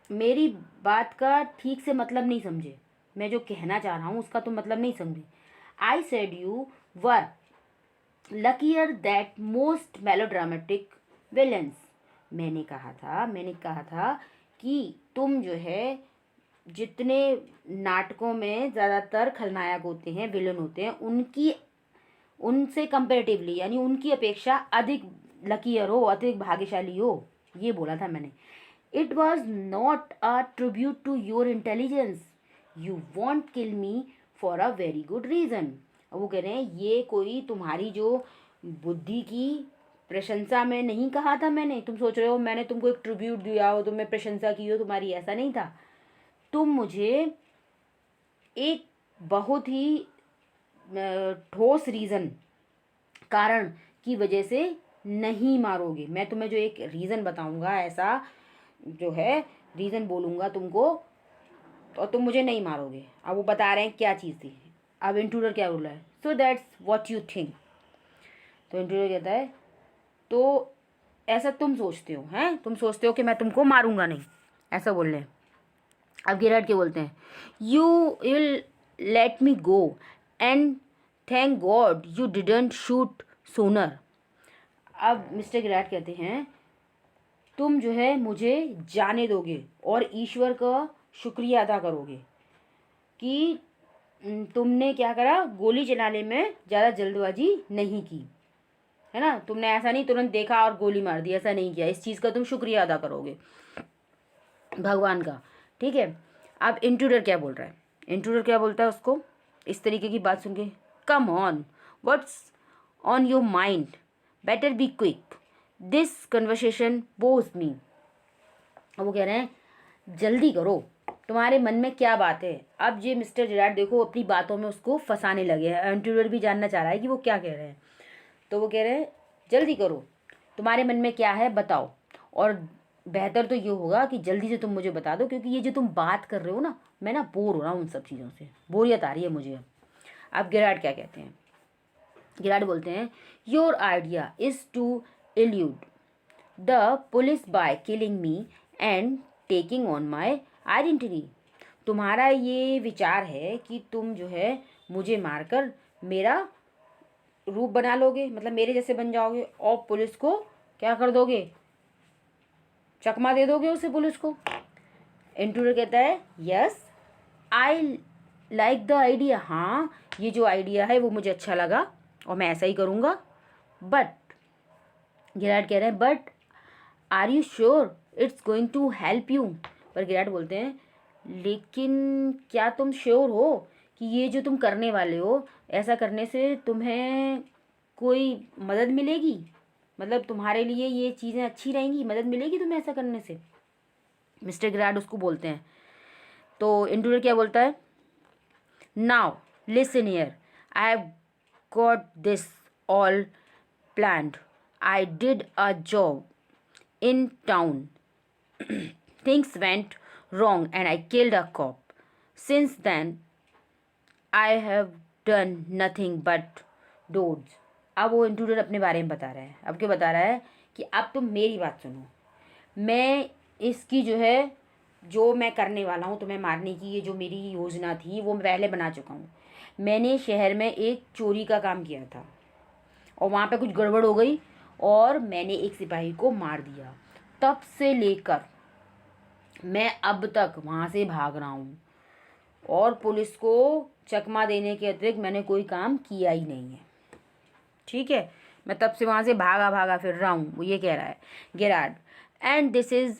मेरी बात का ठीक से मतलब नहीं समझे, मैं जो कहना चाह रहा हूँ उसका तुम मतलब नहीं समझे। I said you were luckier that most melodramatic villains, मैंने कहा था कि तुम जो है जितने नाटकों में ज़्यादातर खलनायक होते हैं, विलन होते हैं, उनसे कंपेरेटिवली, यानी उनकी अपेक्षा अधिक लकीयर हो, अधिक भाग्यशाली हो, ये बोला था मैंने। It was not a tribute to your intelligence, you won't kill me for a very good reason. वो कह रहे हैं, ये कोई तुम्हारी जो बुद्धि की प्रशंसा में नहीं कहा था मैंने, तुम सोच रहे हो मैंने तुमको एक ट्रिब्यूट दिया हो, तुम्हें प्रशंसा की हो तुम्हारी, ऐसा नहीं था। तुम मुझे एक बहुत ही ठोस रीज़न, कारण की वजह से नहीं मारोगे, मैं तुम्हें जो एक रीज़न बताऊंगा, ऐसा जो है रीज़न बोलूँगा तुमको, और तुम मुझे नहीं मारोगे। अब वो बता रहे हैं क्या चीज़ थी। अब इंट्रूडर क्या बोल रहा है, so that's what you think. तो इंट्रूडर कहता है, तो ऐसा तुम सोचते हो, हैं तुम सोचते हो कि मैं तुमको मारूंगा नहीं, ऐसा बोल रहे हैं। अब गिराड क्या बोलते हैं, you will let me go and thank God you didn't shoot sooner. अब मिस्टर गिराड कहते हैं, तुम जो है मुझे जाने दोगे और ईश्वर का शुक्रिया अदा करोगे कि तुमने क्या करा, गोली चलाने में ज़्यादा जल्दबाजी नहीं की, है ना, तुमने ऐसा नहीं तुरंत देखा और गोली मार दी, ऐसा नहीं किया, इस चीज़ का तुम शुक्रिया अदा करोगे भगवान का, ठीक है। अब इंट्रूडर क्या बोल रहा है, इंट्रूडर क्या बोलता है उसको इस तरीके की बात सुन के, come on, what's on your mind, better be quick, this conversation bores me. अब वो कह रहे हैं, जल्दी करो, तुम्हारे मन में क्या बात है। अब ये मिस्टर जिराड देखो अपनी बातों में उसको फंसाने लगे हैं। इंटरव्यूअर भी जानना चाह रहा है कि वो क्या कह रहे हैं। तो वो कह रहे हैं जल्दी करो, तुम्हारे मन में क्या है बताओ, और बेहतर तो ये होगा कि जल्दी से तुम मुझे बता दो, क्योंकि ये जो तुम बात कर रहे हो ना, मैं ना बोर हो रहा हूँ उन सब चीज़ों से, बोरियत आ रही है मुझे। अब गिराड क्या कहते हैं, गिराड बोलते हैं your idea is to elude the police by killing me and taking on my identity. तुम्हारा ये विचार है कि तुम जो है मुझे मारकर मेरा रूप बना लोगे, मतलब मेरे जैसे बन जाओगे, और पुलिस को क्या कर दोगे, चकमा दे दोगे उसे, पुलिस को। इंट्रूडर कहता है yes I like the idea, हाँ ये जो आइडिया है वो मुझे अच्छा लगा और मैं ऐसा ही करूँगा। बट गिराड कह रहे हैं but are you sure it's going to help you. पर गिराड बोलते हैं लेकिन क्या तुम श्योर हो कि ये जो तुम करने वाले हो, ऐसा करने से तुम्हें कोई मदद मिलेगी, मतलब तुम्हारे लिए ये चीज़ें अच्छी रहेंगी, मदद मिलेगी तुम्हें ऐसा करने से। मिस्टर गिराड उसको बोलते हैं। तो इंट्रूडर क्या बोलता है, now listen here, I have got this all planned, I did a job in town. Things went wrong and I killed a cop. Since then, I have done nothing but dodge. अब वो intruder अपने बारे में बता रहा है। अब क्या बता रहा है कि अब तुम मेरी बात सुनो, मैं इसकी जो है जो मैं करने वाला हूँ तुम्हें मारने की, ये जो मेरी योजना थी वो मैं पहले बना चुका हूँ। मैंने शहर में एक चोरी का काम किया था और वहाँ पे कुछ गड़बड़ हो गई और मैंने एक सिपाही को मार दिया। तब से लेकर मैं अब तक वहाँ से भाग रहा हूँ और पुलिस को चकमा देने के अतिरिक्त मैंने कोई काम किया ही नहीं है। ठीक है, मैं तब से वहाँ से भागा भागा फिर रहा हूँ, वो ये कह रहा है Girard. And this is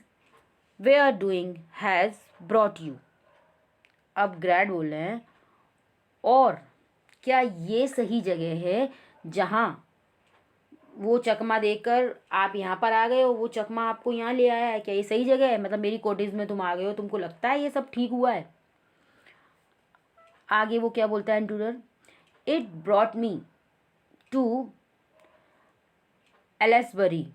where doing has brought you. अब गिराड बोल रहे हैं और क्या ये सही जगह है जहाँ वो चकमा देकर आप यहाँ पर आ गए हो, वो चकमा आपको यहाँ ले आया है, क्या ये सही जगह है, मतलब मेरी कोटेज में तुम आ गए हो, तुमको लगता है ये सब ठीक हुआ है। आगे वो क्या बोलता है intruder, it brought me to Aylesbury,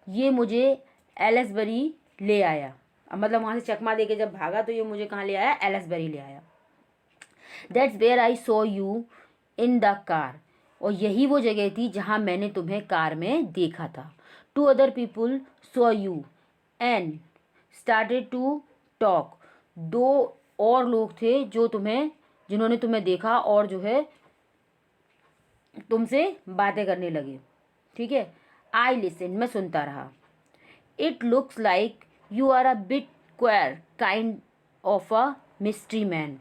ये मुझे एलिसबरी ले आया। अब मतलब वहाँ से चकमा दे के जब भागा तो ये मुझे कहाँ ले आया, एलिसबरी ले आया। That's where I saw you in the car, और यही वो जगह थी जहाँ मैंने तुम्हें कार में देखा था। Two other people saw you and started to talk, दो और लोग थे जो जिन्होंने तुम्हें देखा और जो है तुमसे बातें करने लगे। ठीक है, आई लिसन, मैं सुनता रहा। It looks like you are a bit queer kind of a mystery man,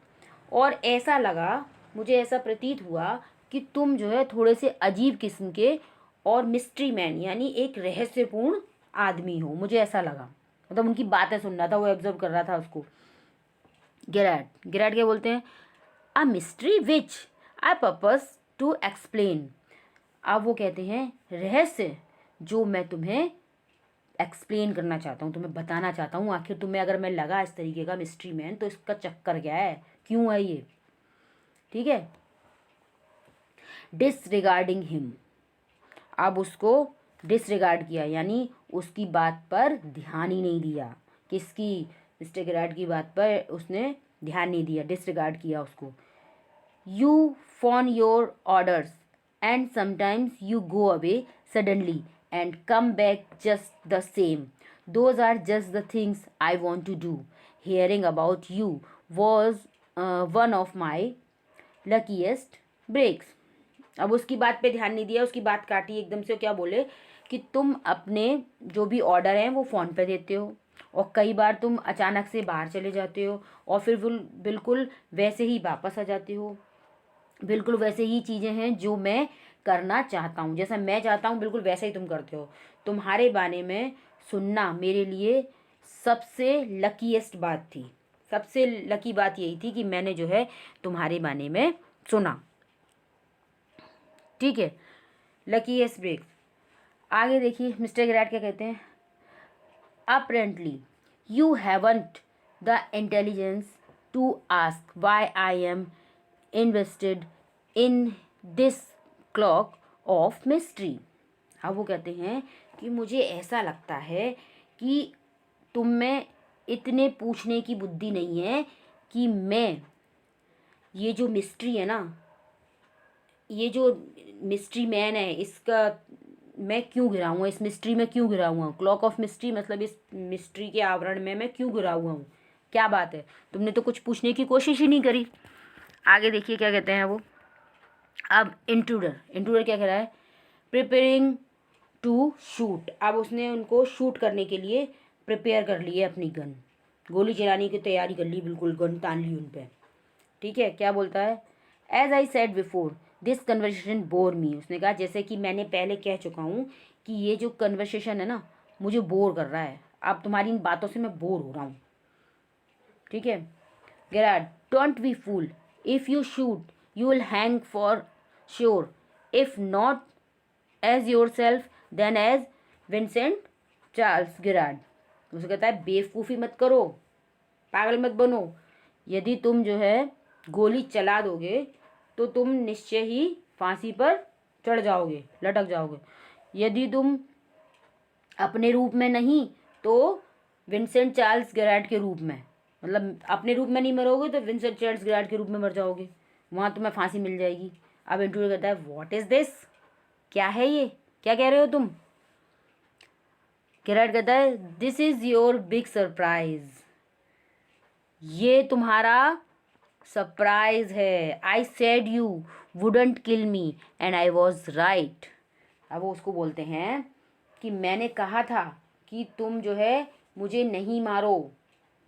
और ऐसा लगा, मुझे ऐसा प्रतीत हुआ कि तुम जो है थोड़े से अजीब किस्म के और मिस्ट्री मैन यानी एक रहस्यपूर्ण आदमी हो, मुझे ऐसा लगा। मतलब उनकी बातें सुन रहा था, वो ऑब्जर्व कर रहा था उसको। गिराड क्या बोलते हैं, a mystery which I purpose to explain. अब वो कहते हैं रहस्य जो मैं तुम्हें एक्सप्लेन करना चाहता हूँ, तुम्हें बताना चाहता हूँ। आखिर तुम्हें अगर मैं लगा इस तरीके का मिस्ट्री मैन तो इसका चक्कर क्या है, क्यों है ये। ठीक है, डिसरिगार्डिंग हिम, अब उसको डिसरिगार्ड किया यानी उसकी बात पर ध्यान ही नहीं दिया। किसकी, मिस्टर गिराड की बात पर उसने ध्यान नहीं दिया, डिसरिगार्ड किया उसको। You phone your orders and sometimes you go away suddenly and come back just the same. Those are just the things I want to do. Hearing about you was one of my luckiest breaks. अब उसकी बात पे ध्यान नहीं दिया, उसकी बात काटी एकदम से। क्या बोले कि तुम अपने जो भी ऑर्डर हैं वो फ़ोन पे देते हो और कई बार तुम अचानक से बाहर चले जाते हो और फिर बिल्कुल वैसे ही वापस आ जाते हो। बिल्कुल वैसे ही चीज़ें हैं जो मैं करना चाहता हूँ, जैसा मैं चाहता हूँ बिल्कुल वैसा ही तुम करते हो। तुम्हारे बारे में सुनना मेरे लिए सबसे लकीएस्ट बात थी, सबसे लकी बात यही थी कि मैंने जो है तुम्हारे बारे में सुना। ठीक है, लकीएस्ट ब्रेक। आगे देखिए मिस्टर गिराड क्या कहते हैं, apparently you haven't the intelligence to ask why I am invested in this cloak of mystery. अब वो कहते हैं कि मुझे ऐसा लगता है कि तुम में इतने पूछने की बुद्धि नहीं है कि मैं ये जो मिस्ट्री है ना, ये जो मिस्ट्री मैन है, इसका मैं क्यों गिरा हुआ, इस मिस्ट्री में क्यों गिरा हुआ हूँ। क्लॉक ऑफ मिस्ट्री मतलब इस मिस्ट्री के आवरण में मैं क्यों गिरा हुआ हूँ। क्या बात है, तुमने तो कुछ पूछने की कोशिश ही नहीं करी। आगे देखिए क्या कहते हैं वो। अब इंट्रूडर क्या कह रहा है, प्रिपेयरिंग टू शूट। अब उसने उनको शूट करने के लिए प्रिपेयर कर ली है अपनी गन, गोली चलाने की तैयारी कर ली, बिल्कुल गन तान ली उन पर। ठीक है, क्या बोलता है, as I said before this conversation bore me. उसने कहा जैसे कि मैंने पहले कह चुका हूँ कि ये जो कन्वर्सेशन है ना मुझे बोर कर रहा है, अब तुम्हारी इन बातों से मैं बोर हो रहा हूँ। ठीक है, Gerard don't be fool, if you shoot you will hang for sure, if not as yourself then as Vincent Charles Gerard. उसे कहता है बेवकूफ़ी मत करो, पागल मत बनो, यदि तुम जो है गोली चला दोगे तो तुम निश्चय ही फांसी पर चढ़ जाओगे, लटक जाओगे। यदि तुम अपने रूप में नहीं तो विंसेंट चार्ल्स गेरार्ड के रूप में, मतलब अपने रूप में नहीं मरोगे तो विंसेंट चार्ल्स गेरार्ड के रूप में मर जाओगे, वहाँ तुम्हें फांसी मिल जाएगी। अब इंटरव्यू कहता है व्हाट इज़ दिस, क्या है ये, क्या कह रहे हो तुम। गेरार्ड कहता है this is your big surprise, ये तुम्हारा सरप्राइज है। I said you wouldn't kill me and I was right. अब वो उसको बोलते हैं कि मैंने कहा था कि तुम जो है मुझे नहीं मारो,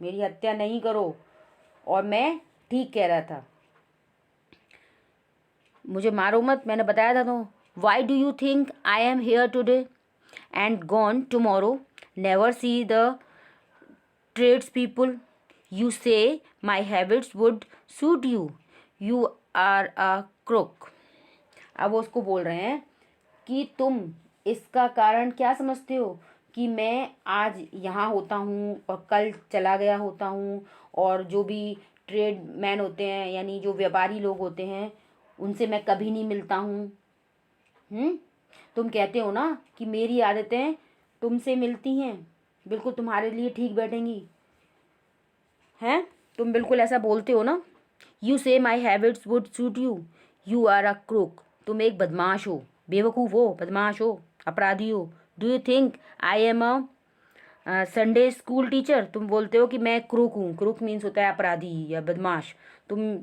मेरी हत्या नहीं करो, और मैं ठीक कह रहा था, मुझे मारो मत, मैंने बताया था। तो why do you think I am here today and gone tomorrow, never see the trades people, you say my habits would suit you, you are a crook। अब वो उसको बोल रहे हैं कि तुम इसका कारण क्या समझते हो कि मैं आज यहाँ होता हूँ और कल चला गया होता हूँ, और जो भी ट्रेड मैन होते हैं यानी जो व्यापारी लोग होते हैं उनसे मैं कभी नहीं मिलता हूँ। तुम कहते हो ना कि मेरी आदतें तुमसे मिलती हैं, बिल्कुल तुम्हारे लिए ठीक बैठेंगी, हैं, तुम बिल्कुल ऐसा बोलते हो ना। You say my habits would suit you, you are a crook, तुम एक बदमाश हो, बेवकूफ़ हो, बदमाश हो, अपराधी हो। Do you think I am a Sunday school teacher, तुम बोलते हो कि मैं क्रूक हूँ, क्रूक मीन्स होता है अपराधी या बदमाश, तुम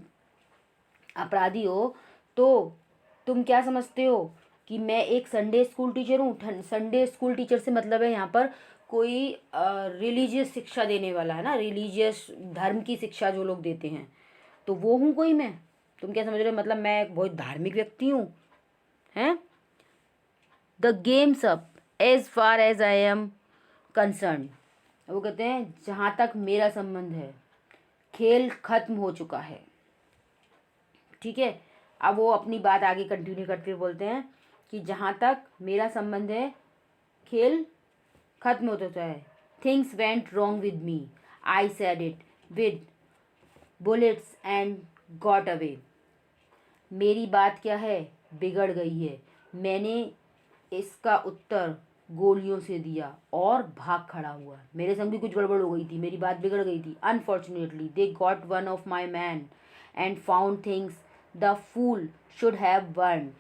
अपराधी हो, तो तुम क्या समझते हो कि मैं एक संडे स्कूल टीचर हूँ। संडे स्कूल टीचर से मतलब है यहाँ पर कोई रिलीजियस शिक्षा देने वाला है ना, रिलीजियस धर्म की शिक्षा जो लोग देते हैं, तो वो हूँ कोई मैं। तुम क्या समझ रहे हो, मतलब मैं एक बहुत धार्मिक व्यक्ति हूँ, हैं। The games up as far as I am concern. वो कहते हैं जहाँ तक मेरा संबंध है खेल खत्म हो चुका है। ठीक है, अब वो अपनी बात आगे कंटिन्यू करते हुए बोलते हैं कि जहाँ तक मेरा संबंध है खेल खत्म होता है। Things went wrong with me, I said it with bullets and got away. मेरी बात क्या है, बिगड़ गई है, मैंने इसका उत्तर गोलियों से दिया और भाग खड़ा हुआ। मेरे संग भी कुछ गड़बड़ हो गई थी, मेरी बात बिगड़ गई थी। Unfortunately they got one of my man and found things the fool should have burn.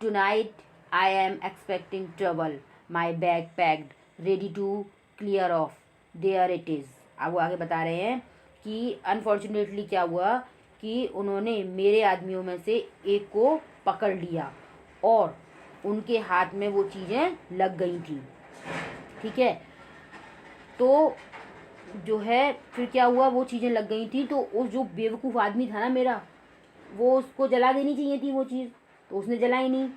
Tonight I am expecting trouble. My bag packed, ready to clear off. There it is। अब वो आगे बता रहे हैं कि अनफॉर्चुनेटली क्या हुआ कि उन्होंने मेरे आदमियों में से एक को पकड़ लिया और उनके हाथ में वो चीज़ें लग गई थी। ठीक है, तो जो है फिर क्या हुआ, वो चीज़ें लग गई थी, तो उस जो बेवकूफ़ आदमी था ना मेरा, वो उसको जला देनी चाहिए थी वो चीज़, तो उसने जलाई नहीं।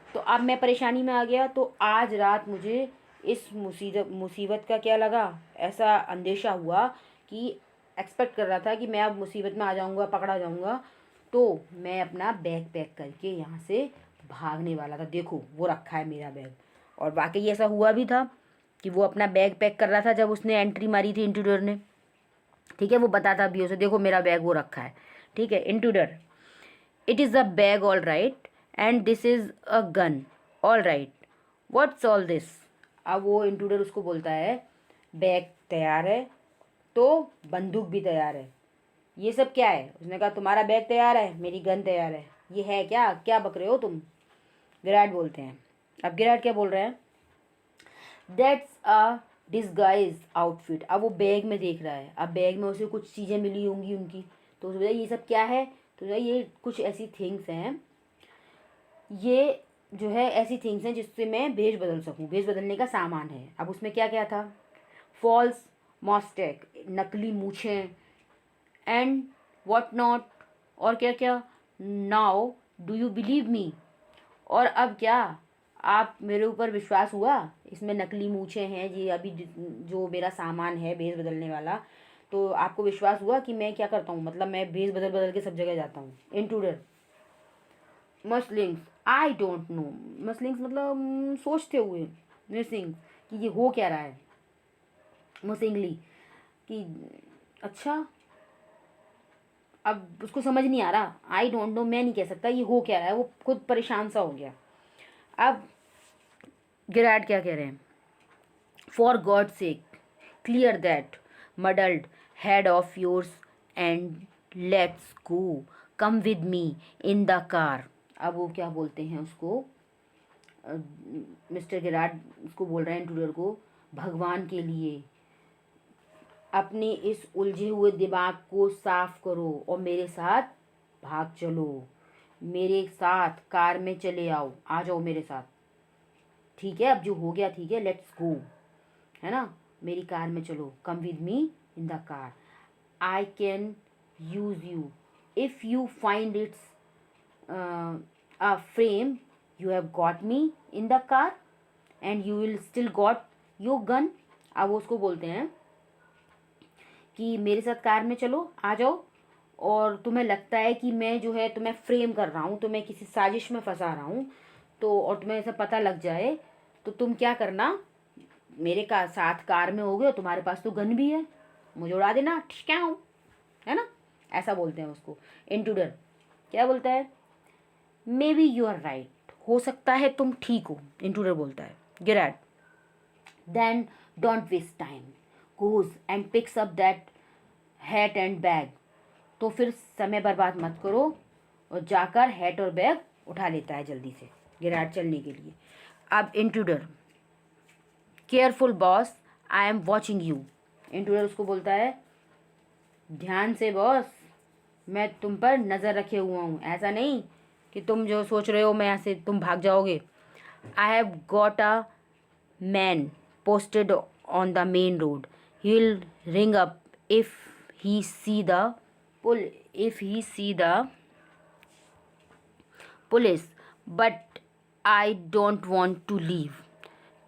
तो अब मैं परेशानी में आ गया, तो आज रात मुझे इस मुसीबत का क्या लगा, ऐसा अंदेशा हुआ कि एक्सपेक्ट कर रहा था कि मैं अब मुसीबत में आ जाऊंगा, पकड़ा जाऊंगा, तो मैं अपना बैग पैक करके यहाँ से भागने वाला था। देखो वो रखा है मेरा बैग, और वाकई ऐसा हुआ भी था। कि वो अपना बैग पैक कर रहा था जब उसने एंट्री मारी थी इंट्रूडर ने। ठीक है, वो बताता भी उसे, देखो मेरा बैग वो रखा है। ठीक है, intruder, it is a bag all right and this is a gun all right, what's all this. अब वो इंट्रूडर उसको बोलता है बैग तैयार है तो बंदूक भी तैयार है, ये सब क्या है। उसने कहा तुम्हारा बैग तैयार है, मेरी गन तैयार है, ये है क्या, क्या बक रहे हो तुम। गिराड बोलते हैं। अब गिराड क्या बोल रहे हैं, दैट्स अ डिस्गाइज आउटफिट। अब वो बैग में देख रहा है, अब बैग में उसे कुछ चीज़ें मिली होंगी उनकी, तो उसे बोला ये सब क्या है, तो ये कुछ ऐसी थिंग्स हैं, ये जो है ऐसी थिंग्स हैं जिससे मैं भेष बदल सकूं, भेष बदलने का सामान है। अब उसमें क्या क्या था, फॉल्स मॉस्टेक, नकली मूछें, एंड व्हाट नॉट, और क्या क्या, now do you believe me, और अब क्या आप मेरे ऊपर विश्वास हुआ, इसमें नकली मूछें हैं जी, अभी जो मेरा सामान है भेष बदलने वाला, तो आपको विश्वास हुआ कि मैं क्या करता हूँ, मतलब मैं भेष बदल बदल के सब जगह जाता हूँ। इंट्रूडर, मसलिंग्स, आई डोंट नो, मसलिंग्स मतलब सोचते हुए, मिसिंग कि ये हो क्या रहा है, मसिंगली कि अच्छा, अब उसको समझ नहीं आ रहा, आई डोंट नो मैं नहीं कह सकता ये हो क्या रहा है, वो खुद परेशान सा हो गया। अब गिराड क्या कह रहे हैं, for God sake clear that muddled head of yours and let's go, come with me in the car. अब वो क्या बोलते हैं उसको, मिस्टर गिराड उसको बोल रहे हैं इंट्रूडर को, भगवान के लिए अपने इस उलझे हुए दिमाग को साफ करो और मेरे साथ भाग चलो, मेरे साथ कार में चले आओ, आ जाओ मेरे साथ। ठीक है, अब जो हो गया ठीक है, लेट्स गो, है ना, मेरी कार में चलो, come with me in the car, I can use you if you find it's a frame, you have got me in the car and you will still got your gun. अब वो उसको बोलते हैं कि मेरे साथ कार में चलो, आ जाओ, और तुम्हें लगता है कि मैं जो है तुम्हें फ्रेम कर रहा हूँ, तुम्हें किसी साजिश में फंसा रहा हूँ, तो और तुम्हें ऐसा पता लग जाए तो तुम क्या करना, मेरे का साथ कार में होगे और तुम्हारे पास तो गन भी है, मुझे उड़ा देना, ठीक है ना, ऐसा बोलते हैं उसको। इंट्रूडर क्या बोलता है, maybe you are right, हो सकता है तुम ठीक हो, इंट्रूडर बोलता है। Girard, then don't waste time, goes and picks up that hat and bag, तो फिर समय बर्बाद मत करो और जाकर हैट और बैग उठा लेता है जल्दी से गिराड चलने के लिए। अब intruder, careful boss, I am watching you. Intruder उसको बोलता है ध्यान से बॉस, मैं तुम पर नज़र रखे हुआ हूँ, ऐसा नहीं कि तुम जो सोच रहे हो मैं यहाँ से तुम भाग जाओगे। आई have got a man posted on the main road, he will ring up if he see the if he see the police, but I don't want to leave.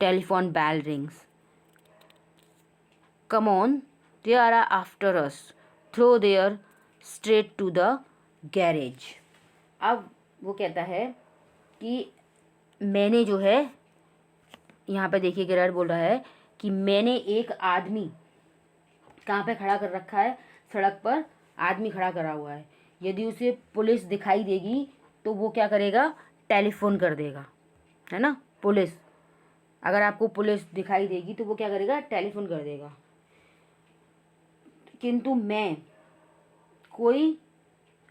Telephone bell rings. Come on, they are after us. Throw their straight to the garage. अब वो कहता है कि मैंने जो है, यहाँ पे देखिए गिराड बोल रहा है कि मैंने एक आदमी कहाँ पे खड़ा कर रखा है, सड़क पर आदमी खड़ा करा हुआ है, यदि उसे पुलिस दिखाई देगी तो वो क्या करेगा, टेलीफोन कर देगा, है ना, पुलिस, अगर आपको पुलिस दिखाई देगी तो वो क्या करेगा, टेलीफोन कर देगा। किंतु मैं कोई,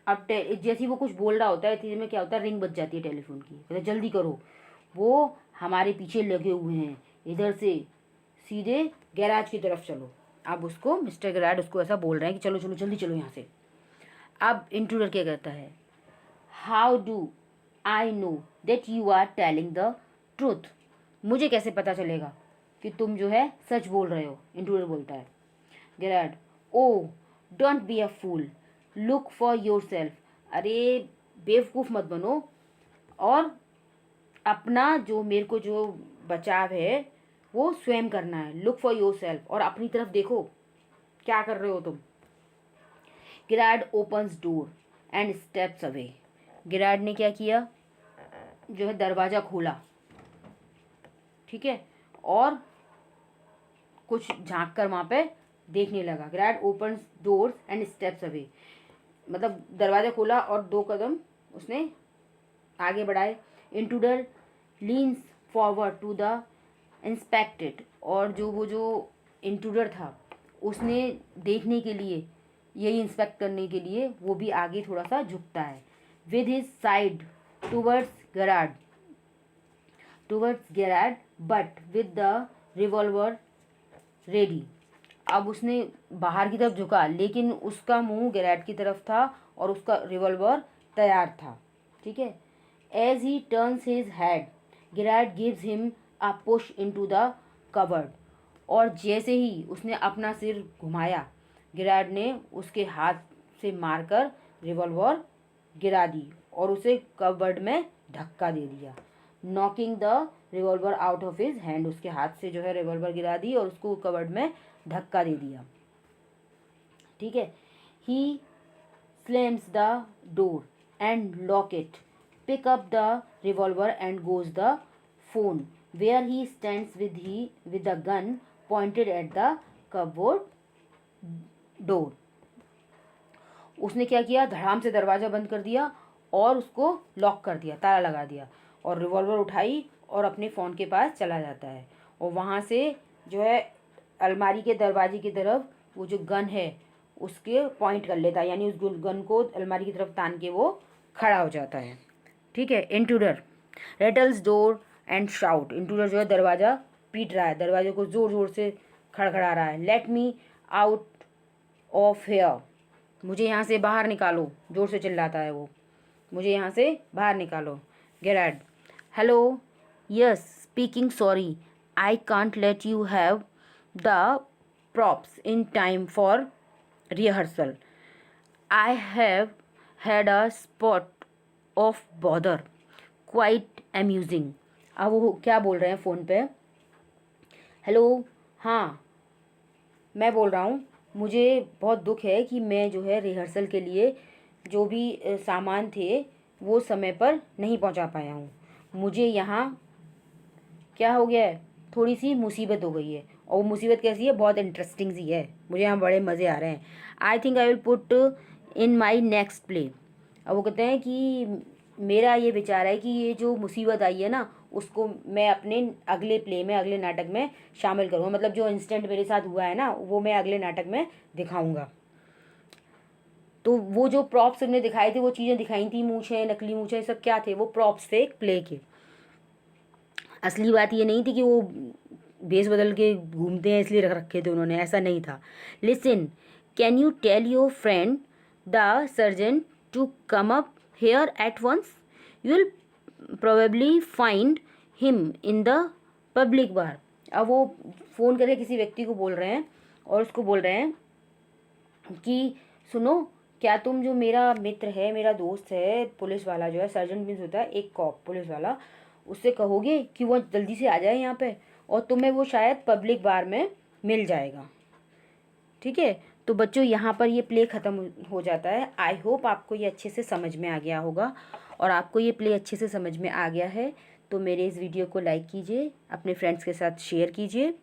अब जैसे वो कुछ बोल रहा होता है इतनी में क्या होता है, रिंग बज जाती है टेलीफोन की, कहते जल्दी करो, वो हमारे पीछे लगे हुए हैं, इधर से सीधे गैराज की तरफ चलो। अब उसको मिस्टर गिराड उसको ऐसा बोल रहे हैं कि चलो चलो जल्दी चलो यहाँ से। अब इंट्रूडर क्या कहता है, how do I know that you are telling the truth, मुझे कैसे पता चलेगा कि तुम जो है सच बोल रहे हो, इंट्रूडर बोलता है। Girard, oh don't be a fool, look for yourself, अरे बेवकूफ़ मत बनो और अपना जो मेरे को जो बचाव है वो स्वयं करना है, लुक फॉर योर सेल्फ, और अपनी तरफ देखो क्या कर रहे हो तुम। Girard opens door and steps away, Girard ने क्या किया, जो है दरवाज़ा खोला, ठीक है, और कुछ झांक कर वहाँ पे देखने लगा। Girard open doors and steps away, मतलब दरवाज़ा खोला और 2 कदम उसने आगे बढ़ाए। Intruder leans forward to the inspected, और जो इंट्रूडर था उसने देखने के लिए, यही इंस्पेक्ट करने के लिए वो भी आगे थोड़ा सा झुकता है। With his side towards Garrad but with the revolver ready. अब उसने बाहर की तरफ झुका, लेकिन उसका मुंह गैराड की तरफ था और उसका रिवॉल्वर तैयार था। ठीक है। As he turns his head Garrard gives him a push into the covered, और जैसे ही उसने अपना सिर घुमाया, गैराड ने उसके हाथ से मारकर रिवॉल्वर गिरा दी और उसे कवर्ड में धक्का दे दिया। Knocking the revolver out of his hand, उसके हाथ से जो है रिवॉल्वर गिरा दी और उसको कवर्ड में धक्का दे दिया। ठीक है। ही slams the door and lock it, pick up the revolver and goes the phone, where he stands with the gun pointed at the cupboard door. उसने क्या किया, धड़ाम से दरवाज़ा बंद कर दिया और उसको लॉक कर दिया, ताला लगा दिया, और रिवॉल्वर उठाई और अपने फ़ोन के पास चला जाता है। और वहाँ से जो है अलमारी के दरवाजे की तरफ वो जो गन है उसके पॉइंट कर लेता है, यानी उस गन को अलमारी की तरफ तान के वो खड़ा हो जाता है। ठीक है। Intruder rattles door and shout, intruder जो है दरवाज़ा पीट रहा है, दरवाजे को ज़ोर ज़ोर से खड़खड़ा रहा है। Let me out of here, मुझे यहाँ से बाहर निकालो, ज़ोर से चिल्लाता है वो, मुझे यहाँ से बाहर निकालो। Garrad hello yes speaking, sorry I can't let you have the props in time for rehearsal. I have had a spot of bother, quite amusing. अब वो क्या बोल रहे हैं फ़ोन पे, हेलो हाँ मैं बोल रहा हूँ, मुझे बहुत दुख है कि मैं जो है रिहर्सल के लिए जो भी सामान थे वो समय पर नहीं पहुँचा पाया हूँ। मुझे यहाँ क्या हो गया है, थोड़ी सी मुसीबत हो गई है, और वो मुसीबत कैसी है, बहुत इंटरेस्टिंग सी है, मुझे यहाँ बड़े मज़े आ रहे हैं। I think I will put in my next play. अब वो कहते हैं कि मेरा ये विचार है कि ये जो मुसीबत आई है ना उसको मैं अपने अगले प्ले में, अगले नाटक में शामिल करूँगा, मतलब जो इंसिडेंट मेरे साथ हुआ है ना वो मैं अगले नाटक में दिखाऊँगा। तो वो जो प्रॉप्स उन्होंने दिखाए थे, वो चीज़ें दिखाई थी, मूछें, नकली मूछें, सब क्या थे, वो प्रॉप्स थे एक प्ले के। असली बात ये नहीं थी कि वो भेस बदल के घूमते हैं इसलिए रख रखे थे उन्होंने, ऐसा नहीं था। Listen, can you tell your friend the surgeon to come up here at once, you will probably find him in the public bar. अब वो फ़ोन करके किसी व्यक्ति को बोल रहे हैं और उसको बोल रहे हैं कि सुनो, क्या तुम जो मेरा मित्र है, मेरा दोस्त है, पुलिस वाला जो है, सर्जन मीन्स होता है एक कॉप, पुलिस वाला, उससे कहोगे कि वो जल्दी से आ जाए यहाँ पे, और तुम्हें वो शायद पब्लिक बार में मिल जाएगा। ठीक है। तो बच्चों यहाँ पर ये प्ले ख़त्म हो जाता है। आई होप आपको ये अच्छे से समझ में आ गया होगा, और आपको ये प्ले अच्छे से समझ में आ गया है तो मेरे इस वीडियो को लाइक कीजिए, अपने फ्रेंड्स के साथ शेयर कीजिए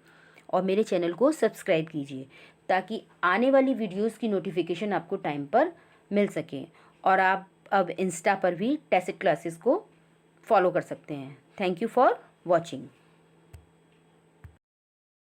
और मेरे चैनल को सब्सक्राइब कीजिए, ताकि आने वाली वीडियोस की नोटिफिकेशन आपको टाइम पर मिल सके। और आप अब इंस्टा पर भी टेसिट क्लासेस को फॉलो कर सकते हैं। Thank you for watching.